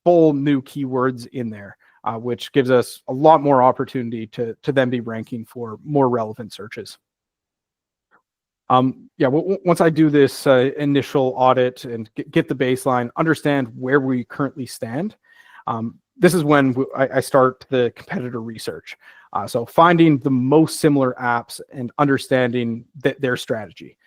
full new keywords in there, which gives us a lot more opportunity to then be ranking for more relevant searches. Once I do this initial audit and get the baseline, understand where we currently stand, this is when I start the competitor research. So finding the most similar apps and understanding their strategy.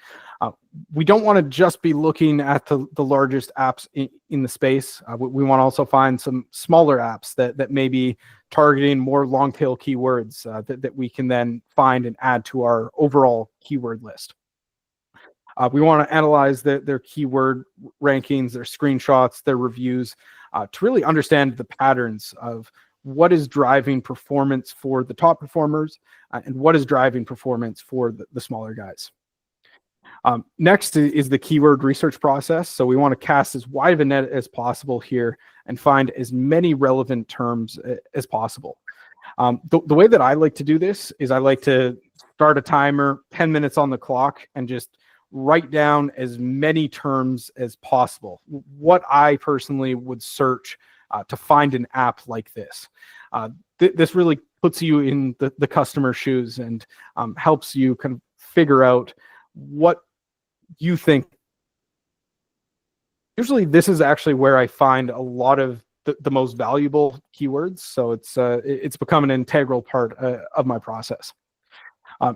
We don't want to just be looking at the largest apps in the space. We want to also find some smaller apps that may be targeting more long tail keywords that we can then find and add to our overall keyword list. We want to analyze their keyword rankings, their screenshots, their reviews, to really understand the patterns of what is driving performance for the top performers and what is driving performance for the smaller guys. Next is the keyword research process. So we want to cast as wide of a net as possible here and find as many relevant terms as possible. The way that I like to do this is I like to start a timer, 10 minutes on the clock, and just write down as many terms as possible. What I personally would search to find an app like this. This really puts you in the customer's shoes and helps you kind of figure out what you think. Usually this is actually where I find a lot of the most valuable keywords. So it's become an integral part of my process.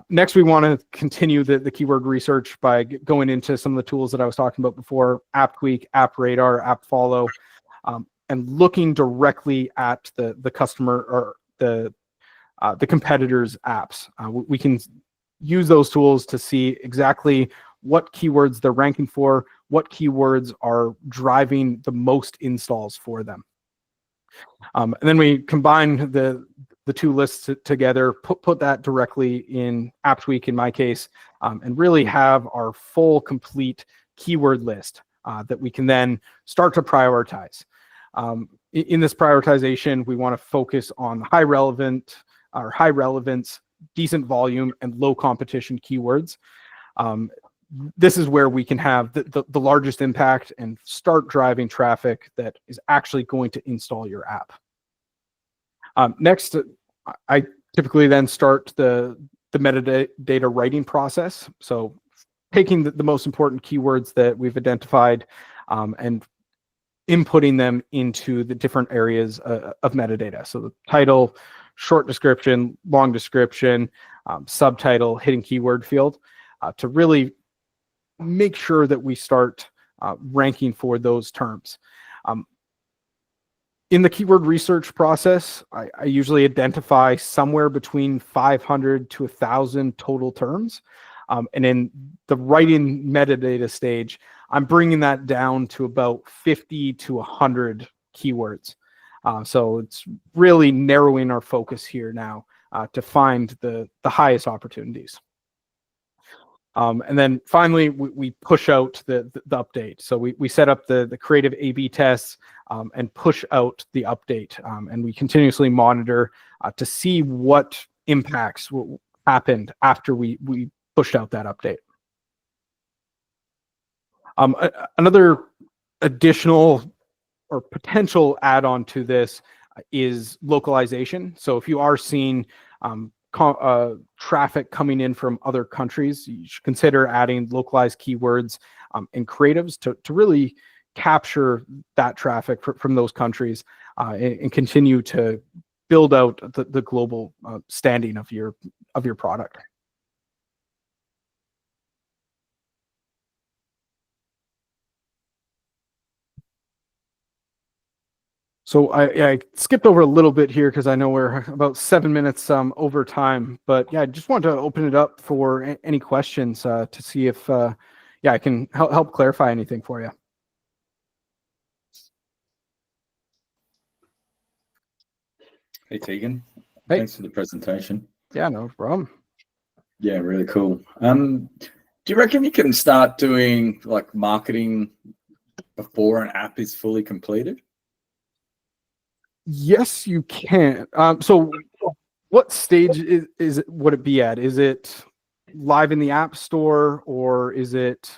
Next, we want to continue the keyword research by going into some of the tools that I was talking about before: App Tweak, App Radar, App Follow, and looking directly at the customer or the competitors' apps. We can use those tools to see exactly what keywords they're ranking for, what keywords are driving the most installs for them. And then we combine the two lists together, put that directly in AppTweak in my case, and really have our full complete keyword list that we can then start to prioritize. In this prioritization, we want to focus on high relevance, decent volume, and low competition keywords. This is where we can have the largest impact and start driving traffic that is actually going to install your app. Next, I typically then start the metadata writing process. So taking the most important keywords that we've identified and inputting them into the different areas of metadata. So the title, short description, long description, subtitle, hidden keyword field, to really make sure that we start ranking for those terms. In the keyword research process, I usually identify somewhere between 500 to 1,000 total terms. And in the writing metadata stage, I'm bringing that down to about 50 to 100 keywords. So it's really narrowing our focus here now to find the highest opportunities. And then finally, we push out the update. So we set up the creative A/B tests and push out the update. And we continuously monitor to see what impacts happened after we pushed out that update. Another additional or potential add-on to this is localization. So if you are seeing traffic coming in from other countries, you should consider adding localized keywords and creatives to really capture that traffic from those countries and continue to build out the global standing of your product. So I skipped over a little bit here because I know we're about 7 minutes over time, but yeah, I just wanted to open it up for any questions to see if I can help clarify anything for you. Hey Tegan, hey. Thanks for the presentation. Yeah, no problem. Yeah, really cool. Do you reckon you can start doing like marketing before an app is fully completed? Yes, you can. So what stage would it be at? Is it live in the App Store, or is it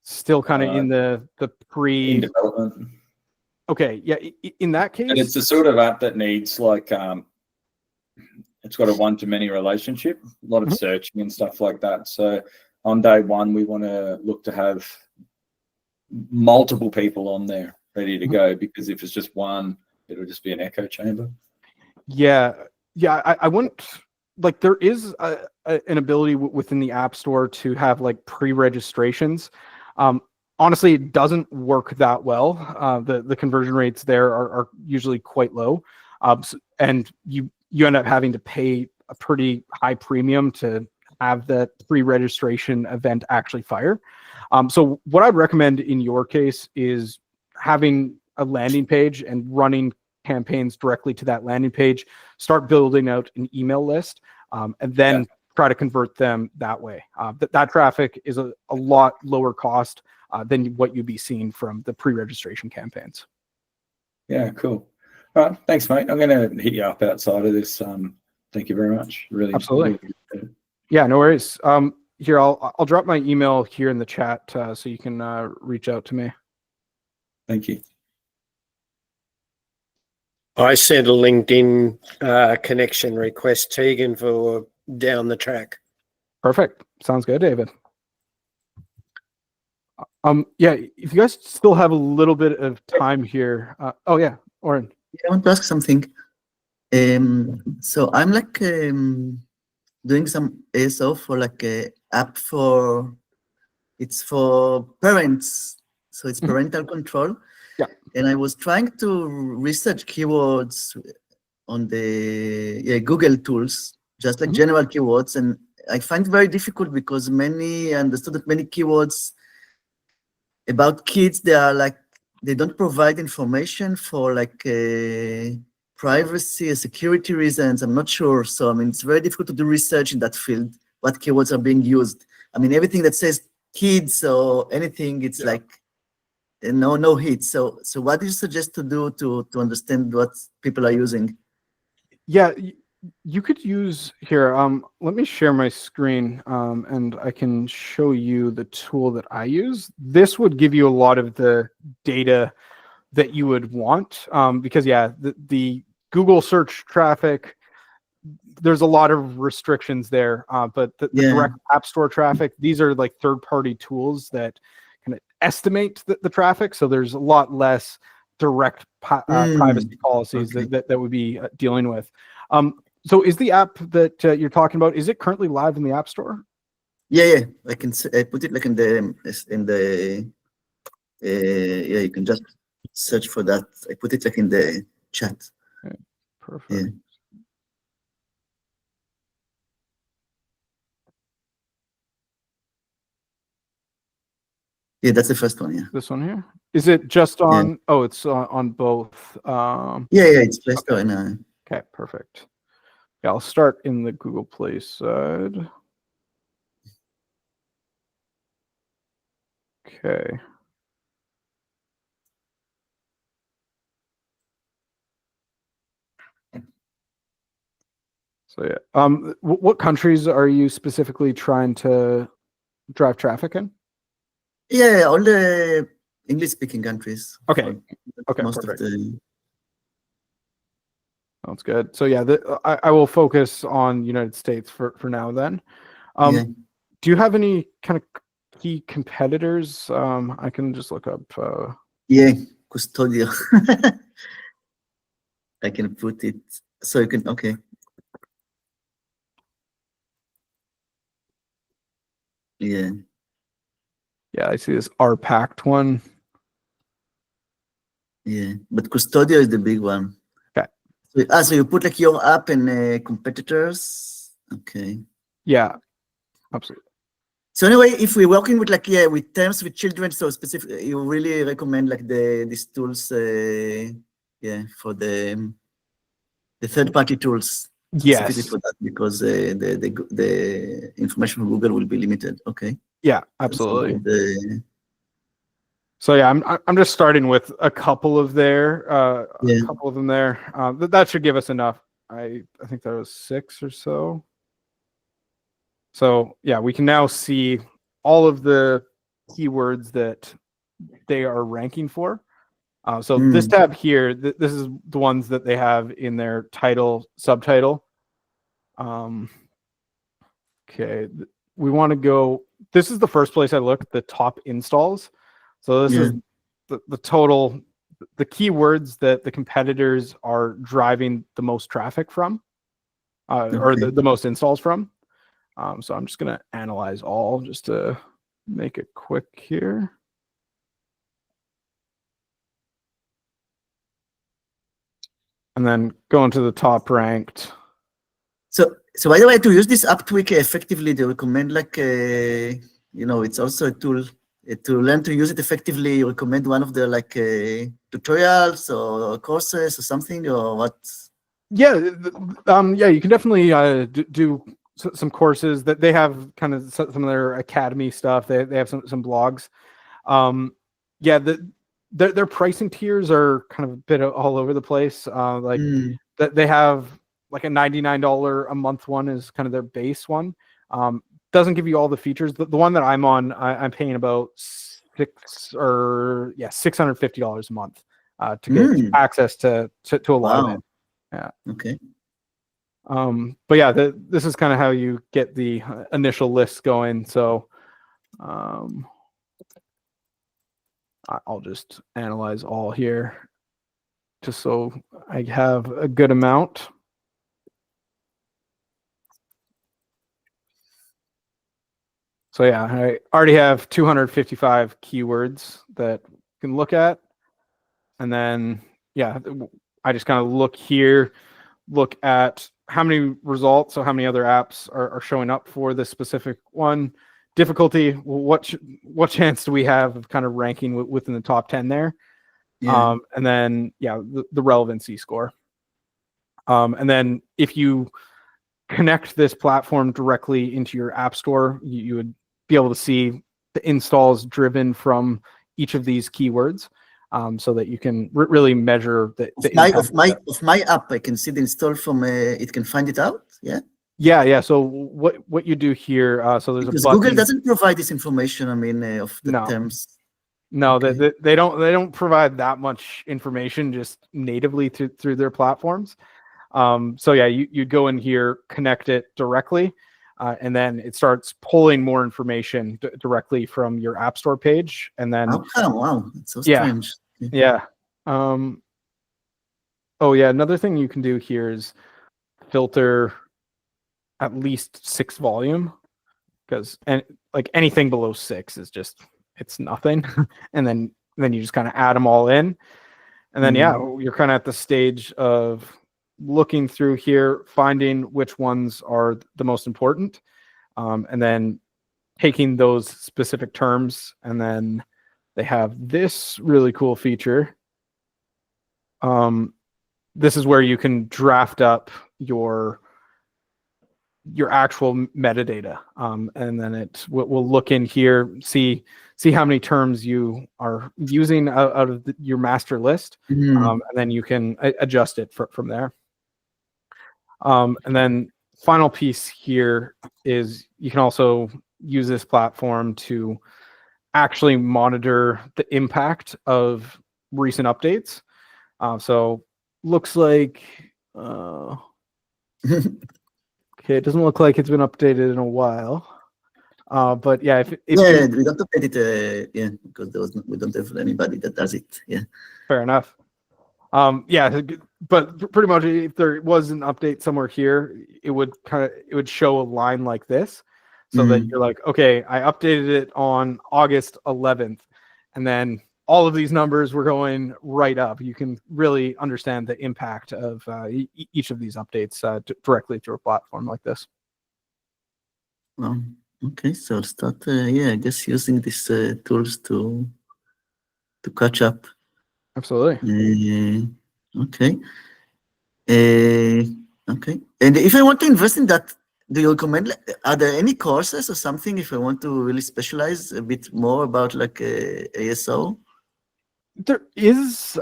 still kind of in the pre in development? Okay, yeah. In that case, and it's the sort of app that needs like it's got a one-to-many relationship, a lot of searching and stuff like that. So on day one, we want to look to have multiple people on there ready to go, because if it's just one, it'll just be an echo chamber. Yeah, I wouldn't like there is an ability within the App Store to have like pre-registrations. Honestly, it doesn't work that well. The conversion rates there are usually quite low, and you end up having to pay a pretty high premium to have that pre-registration event actually fire. So what I'd recommend in your case is having a landing page and running campaigns directly to that landing page. Start building out an email list, and then try to convert them that way. That traffic is a lot lower cost than what you'd be seeing from the pre-registration campaigns. Yeah, cool. All right, thanks, mate. I'm going to hit you up outside of this. Thank you very much. Really, absolutely. Really yeah, no worries. Here, I'll drop my email here in the chat so you can reach out to me. Thank you. I sent a LinkedIn connection request, Tegan, for down the track. Perfect. Sounds good, David. Yeah, if you guys still have a little bit of time here. Oh yeah, Oren. I want to ask something. So I'm like doing some ASO for like a app it's for parents. So it's parental control. Yeah. And I was trying to research keywords on the Google tools, just like general keywords. And I find it very difficult because I understood that many keywords about kids, they don't provide information for like privacy or security reasons. I'm not sure. So, I mean, it's very difficult to do research in that field, what keywords are being used. I mean, everything that says kids or anything, it's like, no hit. So what do you suggest to do to understand what people are using? Yeah, you could use here. Let me share my screen, and I can show you the tool that I use. This would give you a lot of the data that you would want, because the Google search traffic, there's a lot of restrictions there, but the direct App Store traffic, these are like third-party tools that kind of estimate the traffic. So there's a lot less direct privacy policies that would be dealing with. So is the app that you're talking about, is it currently live in the App Store? Yeah. I put it like in the you can just search for that. I put it like in the chat. Okay, perfect. Yeah, that's the first one. Yeah. This one here. Is it just on? Yeah. Oh, it's on both. It's Play Store. Okay, perfect. Yeah, I'll start in the Google Play side. Okay. So yeah, what countries are you specifically trying to drive traffic in? Yeah, all the English-speaking countries. Okay. Most perfect. of the. Sounds good. So yeah, I will focus on United States for now. Then, do you have any kind of key competitors? I can just look up. Custodio. I can put it so you can. Okay. Yeah, I see this R-Packed one. Yeah, but Custodio is the big one. Okay. So you put like your app and competitors. Okay. Yeah, absolutely. So anyway, if we're working with with terms with children, so specific, you really recommend like these tools, for the third-party tools. Specifically for that, because the information from Google will be limited. Okay. Yeah, absolutely. So yeah, I'm just starting with a couple of a couple of them there. That should give us enough. I think there was 6 or so. So yeah, we can now see all of the keywords that they are ranking for. So this tab here, this is the ones that they have in their title, subtitle. Okay, we want to go. This is the first place I look, the top installs. So this is the total, the keywords that the competitors are driving the most traffic from. or Okay. the most installs from. So I'm just going to analyze all just to make it quick here. And then going to the top ranked. So by the way, to use this app tweak effectively, they recommend like it's also a tool to learn to use it effectively. You recommend one of the like tutorials or courses or something, or what? Yeah, yeah, you can definitely do some courses that they have, kind of some of their academy stuff. They have some blogs. Yeah, their pricing tiers are kind of a bit all over the place. Like that they have like a $99 a month one is kind of their base one. Doesn't give you all the features. The one that I'm on, I'm paying about $650 a month to get access to a lot of it. Yeah. Okay. But yeah, this is kind of how you get the initial list going. So I'll just analyze all here just so I have a good amount. So yeah, I already have 255 keywords that you can look at. And then, yeah, I just kind of look here, look at how many results, so how many other apps are showing up for this specific one. Difficulty, what chance do we have of kind of ranking within the top 10 there? Yeah. And then, yeah, the relevancy score. And then if you connect this platform directly into your app store, you would be able to see the installs driven from each of these keywords. So that you can really measure the of my app. I can see the install from it can find it out. Yeah. So what you do here? So there's because a button. Google doesn't provide this information. I mean, of the terms. No, Okay. they don't provide that much information just natively through their platforms. So yeah, you'd go in here, connect it directly, and then it starts pulling more information directly from your App Store page, and then wow, it's so strange. Yeah. Oh yeah, another thing you can do here is filter at least 6 volume, because like anything below 6 is just, it's nothing. And then you just kind of add them all in. And then yeah, you're kind of at the stage of looking through here, finding which ones are the most important, and then taking those specific terms. And then they have this really cool feature. This is where you can draft up your actual metadata, and then it will look in here, see how many terms you are using out of your master list, and then you can adjust it from there. And then final piece here is you can also use this platform to actually monitor the impact of recent updates. So looks like okay, it doesn't look like it's been updated in a while. But yeah, if we don't update it, because we don't have anybody that does it. Yeah. Fair enough. Yeah, but pretty much if there was an update somewhere here, it would show a line like this, so that you're like, okay, I updated it on August 11th, and then all of these numbers were going right up. You can really understand the impact of each of these updates directly through a platform like this. Well, okay, so I'll start. I guess using these tools to catch up. Absolutely. Okay. Okay. And if I want to invest in that, do you recommend? Are there any courses or something if I want to really specialize a bit more about like ASO? There is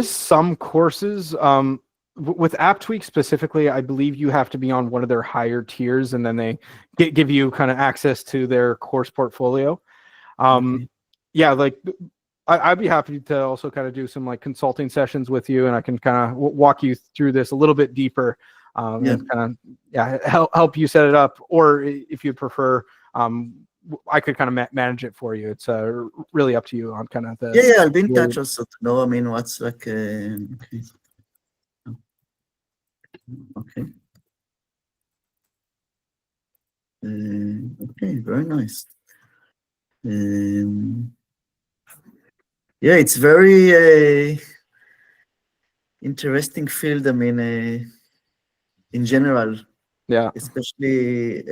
some courses. With AppTweak specifically, I believe you have to be on one of their higher tiers, and then they give you kind of access to their course portfolio. Okay. Yeah, like I'd be happy to also kind of do some like consulting sessions with you, and I can kind of walk you through this a little bit deeper, and kind of help you set it up. Or if you prefer, I could kind of manage it for you. It's really up to you on kind of the. I'll be in touch also to know. I mean, what's like okay. Okay, very nice. Yeah, it's very interesting field. I mean, in general, Yeah. especially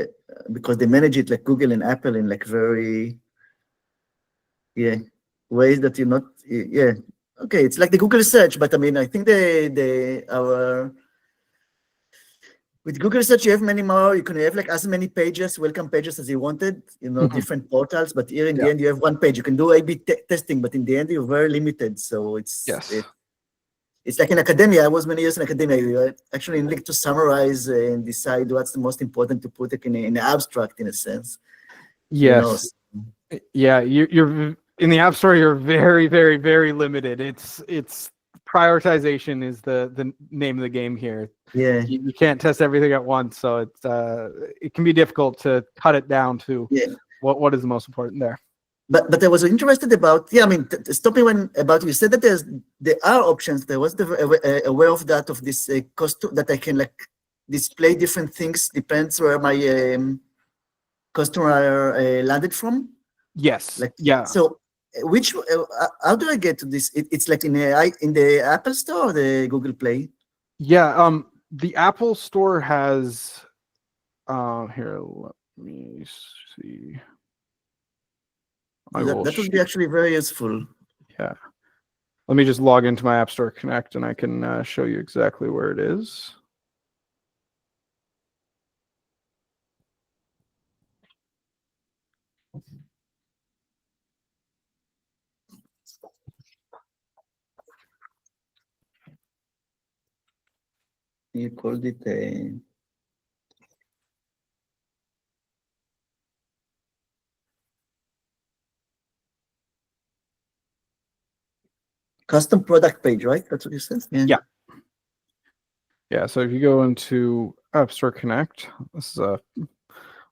because they manage it like Google and Apple in like very, yeah, ways that you're not, yeah. Okay, it's like the Google search, but I mean, I think our with Google search, you have many more. You can have like as many pages, welcome pages as you wanted, Mhm. different portals. But here in Yeah. the end, you have one page. You can do A/B testing, but in the end, you're very limited. So Yes. it's like in academia. I was many years in academia. You actually need to summarize and decide what's the most important to put it in an abstract, in a sense. Yes. Yeah. You're in the App Store. You're very, very, very limited. It's prioritization is the name of the game here. Yeah. You can't test everything at once, so it can be difficult to cut it down to Yeah. what is the most important there. But I was interested about, yeah, I mean, stopping when about you said that there are options. There was aware of that, of this cost that I can like display different things, depends where my customer landed from. Yes. Like, Yeah. so which how do I get to this? It's like in the Apple Store or the Google Play? Yeah. The Apple Store has here, let me see. That would be actually very useful. Yeah. Let me just log into my App Store Connect and I can show you exactly where it is. You called it a custom product page, right? That's what you said? Yeah. Yeah, so if you go into App Store Connect, this is a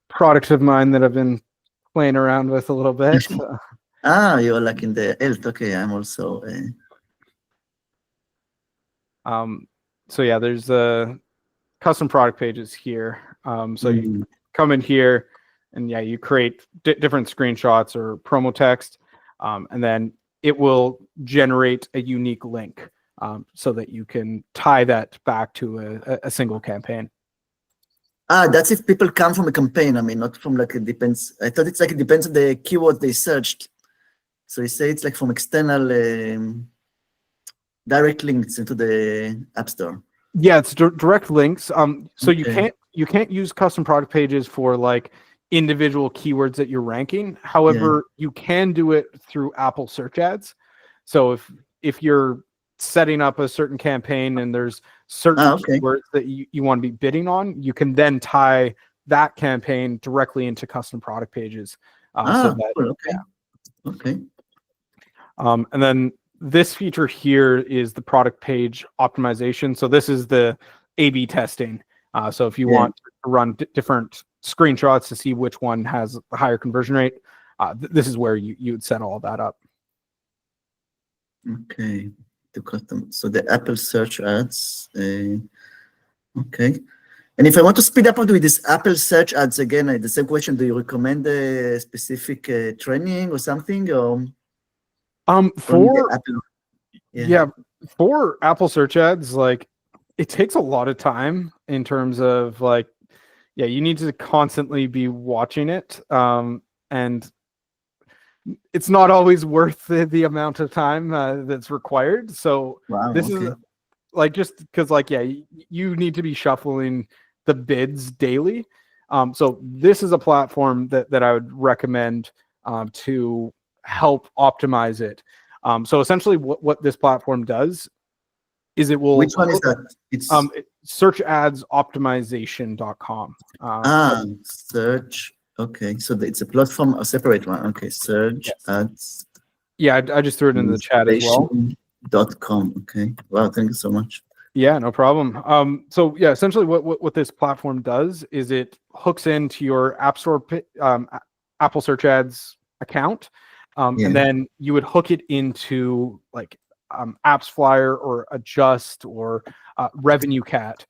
product of mine that I've been playing around with a little bit. You're like in the health. Okay, I'm also. So yeah, there's custom product pages here. So you come in here, and yeah, you create different screenshots or promo text, and then it will generate a unique link so that you can tie that back to a single campaign. That's if people come from a campaign. I mean, not from like it depends. I thought it's like it depends on the keyword they searched. So you say it's like from external direct links into the App Store. Yeah, it's direct links. So Okay. you can't use custom product pages for like individual keywords that you're ranking. However, you can do it through Apple search ads. So if you're setting up a certain campaign and there's certain Okay. keywords that you want to be bidding on, you can then tie that campaign directly into custom product pages. So that, Cool. Okay. Okay. and then this feature here is the product page optimization. So this is the A/B testing. So if you want to run different screenshots to see which one has a higher conversion rate, this is where you would set all that up. Okay. To custom. So the Apple search ads. Okay. And if I want to speed up with this Apple search ads again, the same question: do you recommend a specific training or something, or for Apple? For Apple search ads, like it takes a lot of time in terms of like, you need to constantly be watching it, and it's not always worth the amount of time that's required. So this is like, just because like, you need to be shuffling the bids daily. So this is a platform that I would recommend to help optimize it. So essentially what this platform does is it will... Which one is that? It's searchadsoptimization.com. Search. Okay, so it's a platform, a separate one. Okay, search ads. Yeah, I just threw it in the chat as well. .com. Okay. Wow, thank you so much. Yeah, no problem. So yeah, essentially what this platform does is it hooks into your App Store, Apple Search Ads account, and then you would hook it into like Apps Flyer or Adjust or Revenue Cat.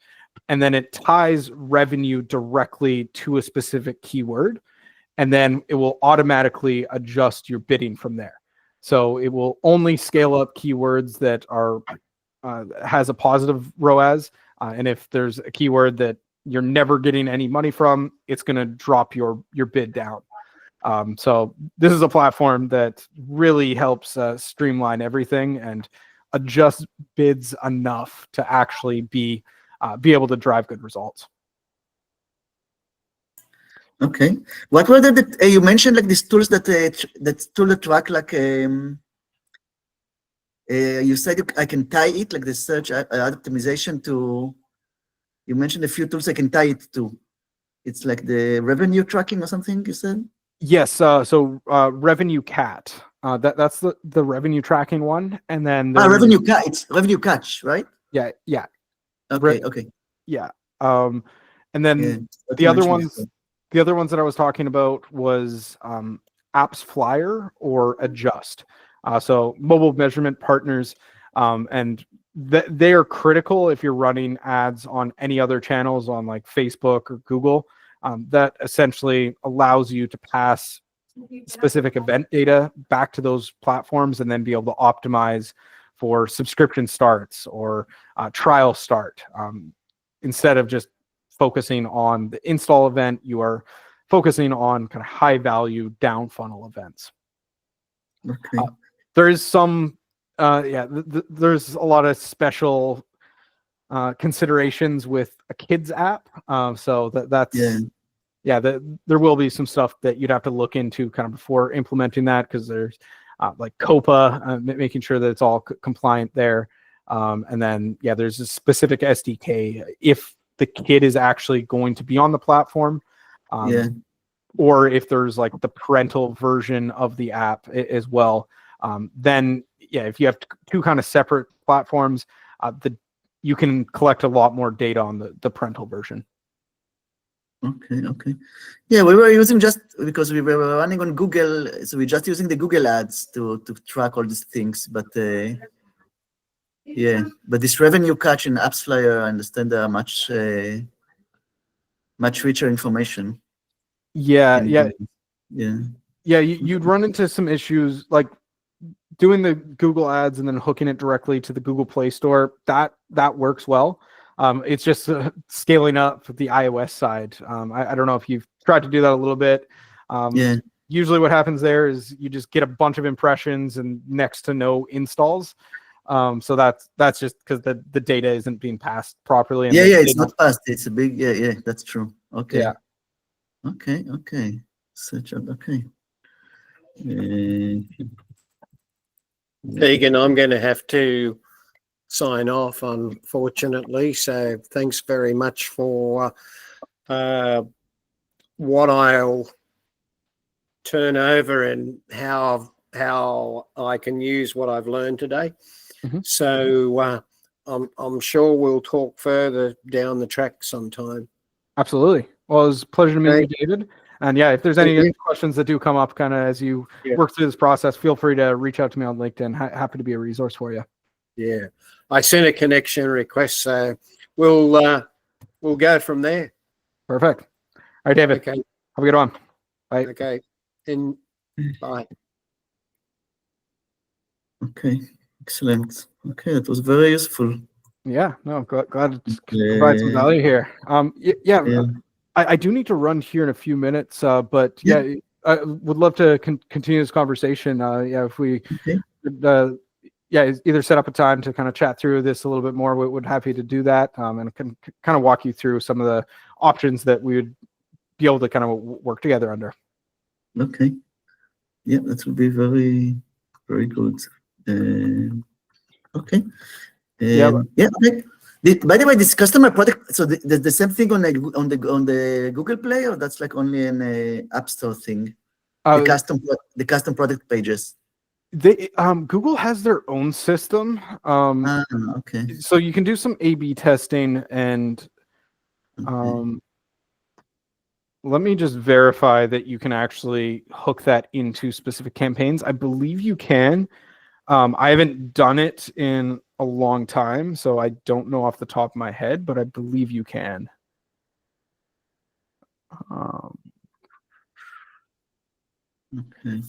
and then it ties revenue directly to a specific keyword, and then it will automatically adjust your bidding from there. So it will only scale up keywords that are has a positive ROAS, and if there's a keyword that you're never getting any money from, it's going to drop your bid down. So this is a platform that really helps streamline everything and adjust bids enough to actually be able to drive good results. Okay. What were you mentioned, like these tools that tool that track, like you said I can tie it, like the search optimization to. You mentioned a few tools I can tie it to. It's like the revenue tracking or something, you said? Yes. So Revenue Cat. That's the revenue tracking one, and then Revenue Cat. It's Revenue Catch, right? Yeah. Okay. Okay. Yeah. And then the other ones that I was talking about was Apps Flyer or Adjust. So mobile measurement partners, and they are critical if you're running ads on any other channels on like Facebook or Google. That essentially allows you to pass specific event data back to those platforms and then be able to optimize for subscription starts or trial start. Instead of just focusing on the install event, you are focusing on kind of high value down funnel events. Okay. There is some, there's a lot of special considerations with a kids app. So there will be some stuff that you'd have to look into kind of before implementing that, because there's like COPA, making sure that it's all compliant there. And then, there's a specific SDK if the kid is actually going to be on the platform, or if there's like the parental version of the app as well. Then, if you have two kind of separate platforms, you can collect a lot more data on the parental version. Okay. Yeah, we were using, just because we were running on Google, so we're just using the Google ads to track all these things. But but this revenue catch in Apps Flyer, I understand there are much richer information. You'd run into some issues like doing the Google ads and then hooking it directly to the Google Play Store. That works well. It's just scaling up the iOS side. I don't know if you've tried to do that a little bit. Usually what happens there is you just get a bunch of impressions and next to no installs. So that's just because the data isn't being passed properly. And it's not passed. It's a big, that's true. Okay. Yeah. Okay. Search up. Okay. Tegan, I'm going to have to sign off, unfortunately. So thanks very much for what I'll turn over and how I can use what I've learned today. Mm-hmm. So I'm sure we'll talk further down the track sometime. Absolutely. Well, it was a pleasure to meet you, David. And if there's any questions that do come up kind of as you work through this process, feel free to reach out to me on LinkedIn. Happy to be a resource for you. Yeah. I sent a connection request, so we'll go from there. Perfect. All right, David. Okay. Have a good one. Bye. Okay. And bye. Okay. Excellent. Okay, that was very useful. Yeah. No, glad to provide some value here. I do need to run here in a few minutes, but I would love to continue this conversation. If we could, either set up a time to kind of chat through this a little bit more, we would happy to do that, and can kind of walk you through some of the options that we would be able to kind of work together under. Okay. Yeah, that would be very, very good. Okay. Okay. By the way, this customer product, so the same thing on the Google Play, or that's like only an App Store thing? The custom product pages. Google has their own system. Okay. So you can do some A/B testing, and let me just verify that you can actually hook that into specific campaigns. I believe you can. I haven't done it in a long time, so I don't know off the top of my head, but I believe you can. Okay.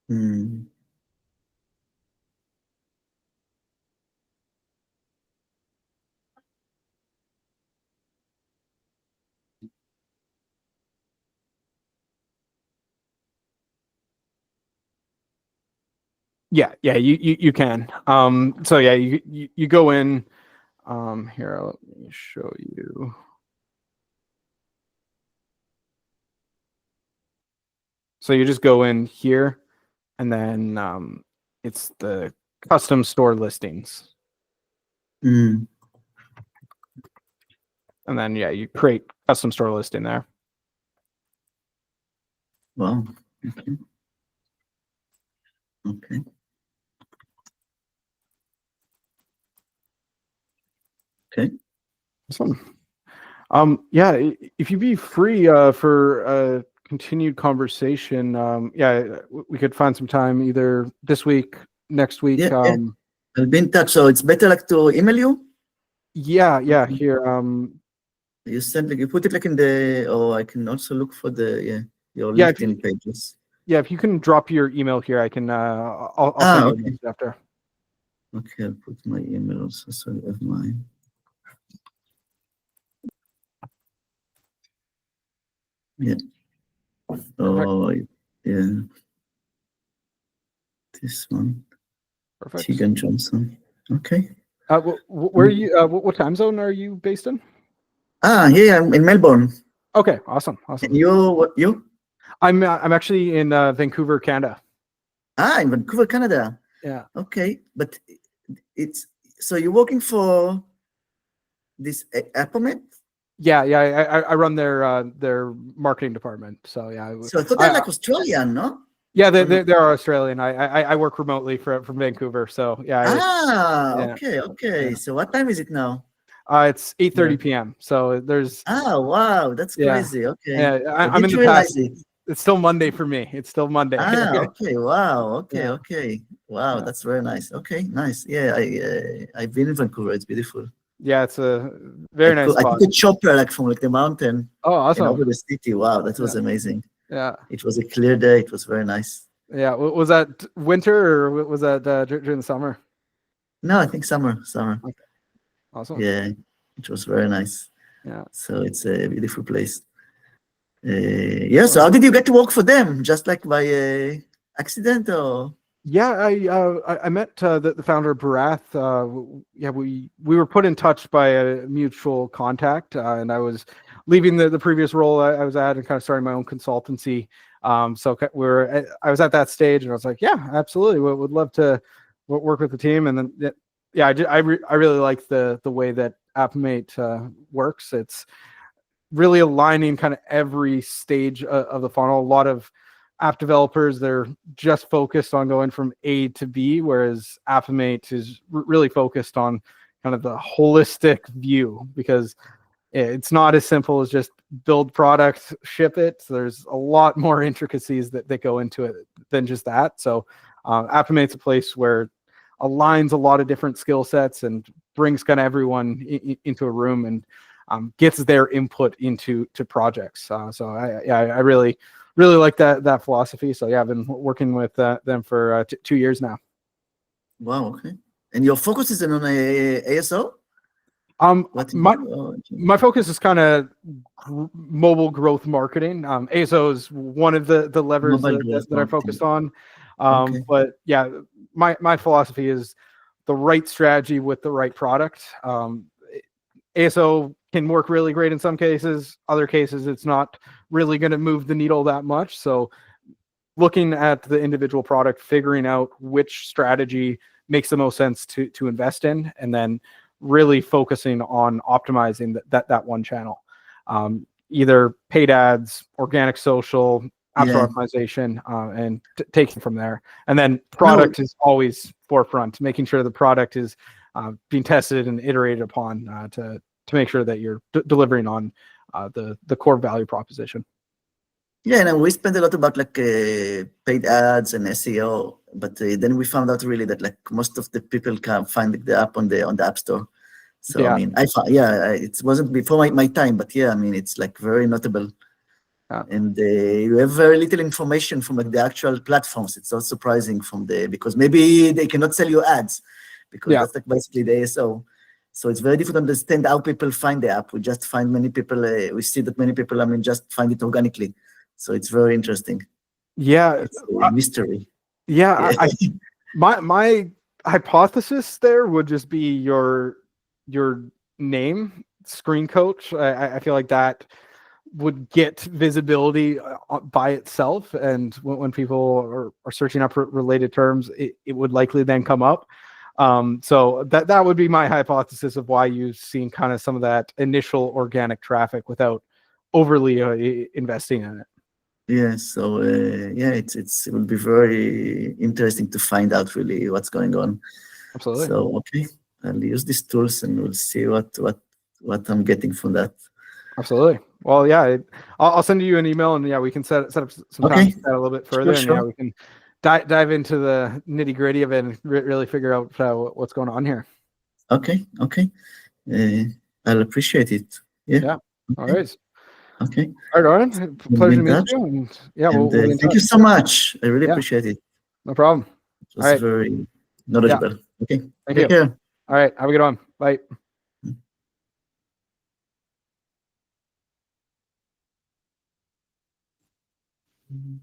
Hmm. Yeah, you can. So yeah, you go in. Here, let me show you. So you just go in here, and then it's the custom store listings, Hmm. and then yeah, you create custom store listing there. Wow. Okay. Okay. Okay. Awesome. Yeah, if you'd be free for a continued conversation, yeah, we could find some time either this week, next week. Yeah, yeah. I'll be in touch. So it's better like to email you. Yeah. Okay. Here, You send like you put it like in the, or I can also look for the your yeah, LinkedIn pages. yeah. If you can drop your email here, I can. I'll send you a Okay. message after. Okay, I'll put my email also so you have mine. Yeah. Oh, yeah. This one. Perfect. Tegan Johnson. Okay. Where are you? What time zone are you based in? Yeah, I'm in Melbourne. Okay, awesome. And you? I'm actually in Vancouver, Canada. In Vancouver, Canada. Yeah. Okay, but it's so you're working for this Appomet? Yeah. I run their marketing department. So yeah. So I thought they're like Australian, no? Yeah, they are Australian. I work remotely from Vancouver. So yeah. Okay. Yeah. So what time is it now? It's 8:30 p.m. So there's Wow, that's crazy. Okay. Yeah, I I'm in didn't the realize past. it. It's still Monday for me. It's still Monday. Okay. Wow. Okay. Yeah. Okay. Wow, Yeah. that's very nice. Okay, nice. Yeah, I've been in Vancouver. It's beautiful. Yeah, it's a very nice I spot. took a chopper like from like the mountain Oh, and over awesome. the city. Wow, that was amazing. Yeah. It was a clear day. It was very nice. Yeah. Was that winter or was that during the summer? No, I think summer. Okay. Awesome. Yeah, it was very nice. Yeah. So it's a beautiful place. So how did you get to work for them? Just like by accident or? Yeah, I met the founder of Barath. Yeah, we were put in touch by a mutual contact, and I was leaving the previous role I was at and kind of starting my own consultancy. So I was at that stage, and I was like, yeah, absolutely, would love to work with the team. And then yeah, I really like the way that Appmate works. It's really aligning kind of every stage of the funnel. A lot of app developers, they're just focused on going from A to B, whereas Appmate is really focused on kind of the holistic view, because it's not as simple as just build product, ship it. So there's a lot more intricacies that go into it than just that. So Appmate's a place where aligns a lot of different skill sets and brings kind of everyone into a room and gets their input into projects. So I really like that philosophy. So yeah, I've been working with them for 2 years now. Wow. Okay. And your focus is on ASO? My focus is kind of mobile growth marketing. ASO is one of the levers that I focused on. But yeah, my philosophy is the right strategy with the right product. ASO can work really great in some cases. Other cases, it's not really going to move the needle that much. So looking at the individual product, figuring out which strategy makes the most sense to invest in, and then really focusing on optimizing that one channel. Either paid ads, organic social, app store optimization, and taking from there. And then product is always forefront, making sure the product is being tested and iterated upon to make sure that you're delivering on the core value proposition. Yeah, and we spent a lot about like paid ads and SEO, but then we found out really that like most of the people can't find the app on the App Store. So Yeah. I mean, I found, yeah, it wasn't before my time, but yeah, I mean, it's like very notable. Yeah. And you have very little information from like the actual platforms. It's so surprising because maybe they cannot sell you ads because Yeah. that's like basically the ASO. So it's very difficult to understand how people find the app. We just find many people, we see that many people, I mean, just find it organically. So it's very interesting. Yeah. It's a mystery. Yeah. Yeah. My hypothesis there would just be your name, Screen Coach. I feel like that would get visibility by itself, and when people are searching up related terms, it would likely then come up. So that would be my hypothesis of why you've seen kind of some of that initial organic traffic without overly investing in it. Yeah, so yeah, it will be very interesting to find out really what's going on. Absolutely. So okay, I'll use these tools and we'll see what I'm getting from that. Absolutely. Well, yeah, I'll send you an email, and yeah, we can set up some time Okay. to chat a little bit further, and Sure. yeah, we can dive into the nitty gritty of it and really figure out what's going on here. Okay. I'll appreciate it. Yeah. Yeah. Okay. All right. Okay. All right, Oren. Pleasure to meet you. And yeah, we'll be in Thank you touch. so much. I really Yeah. appreciate it. No problem. It was All right. very knowledgeable. Okay. Thank Take you. care. All right. Have a good one. Bye. Mhm.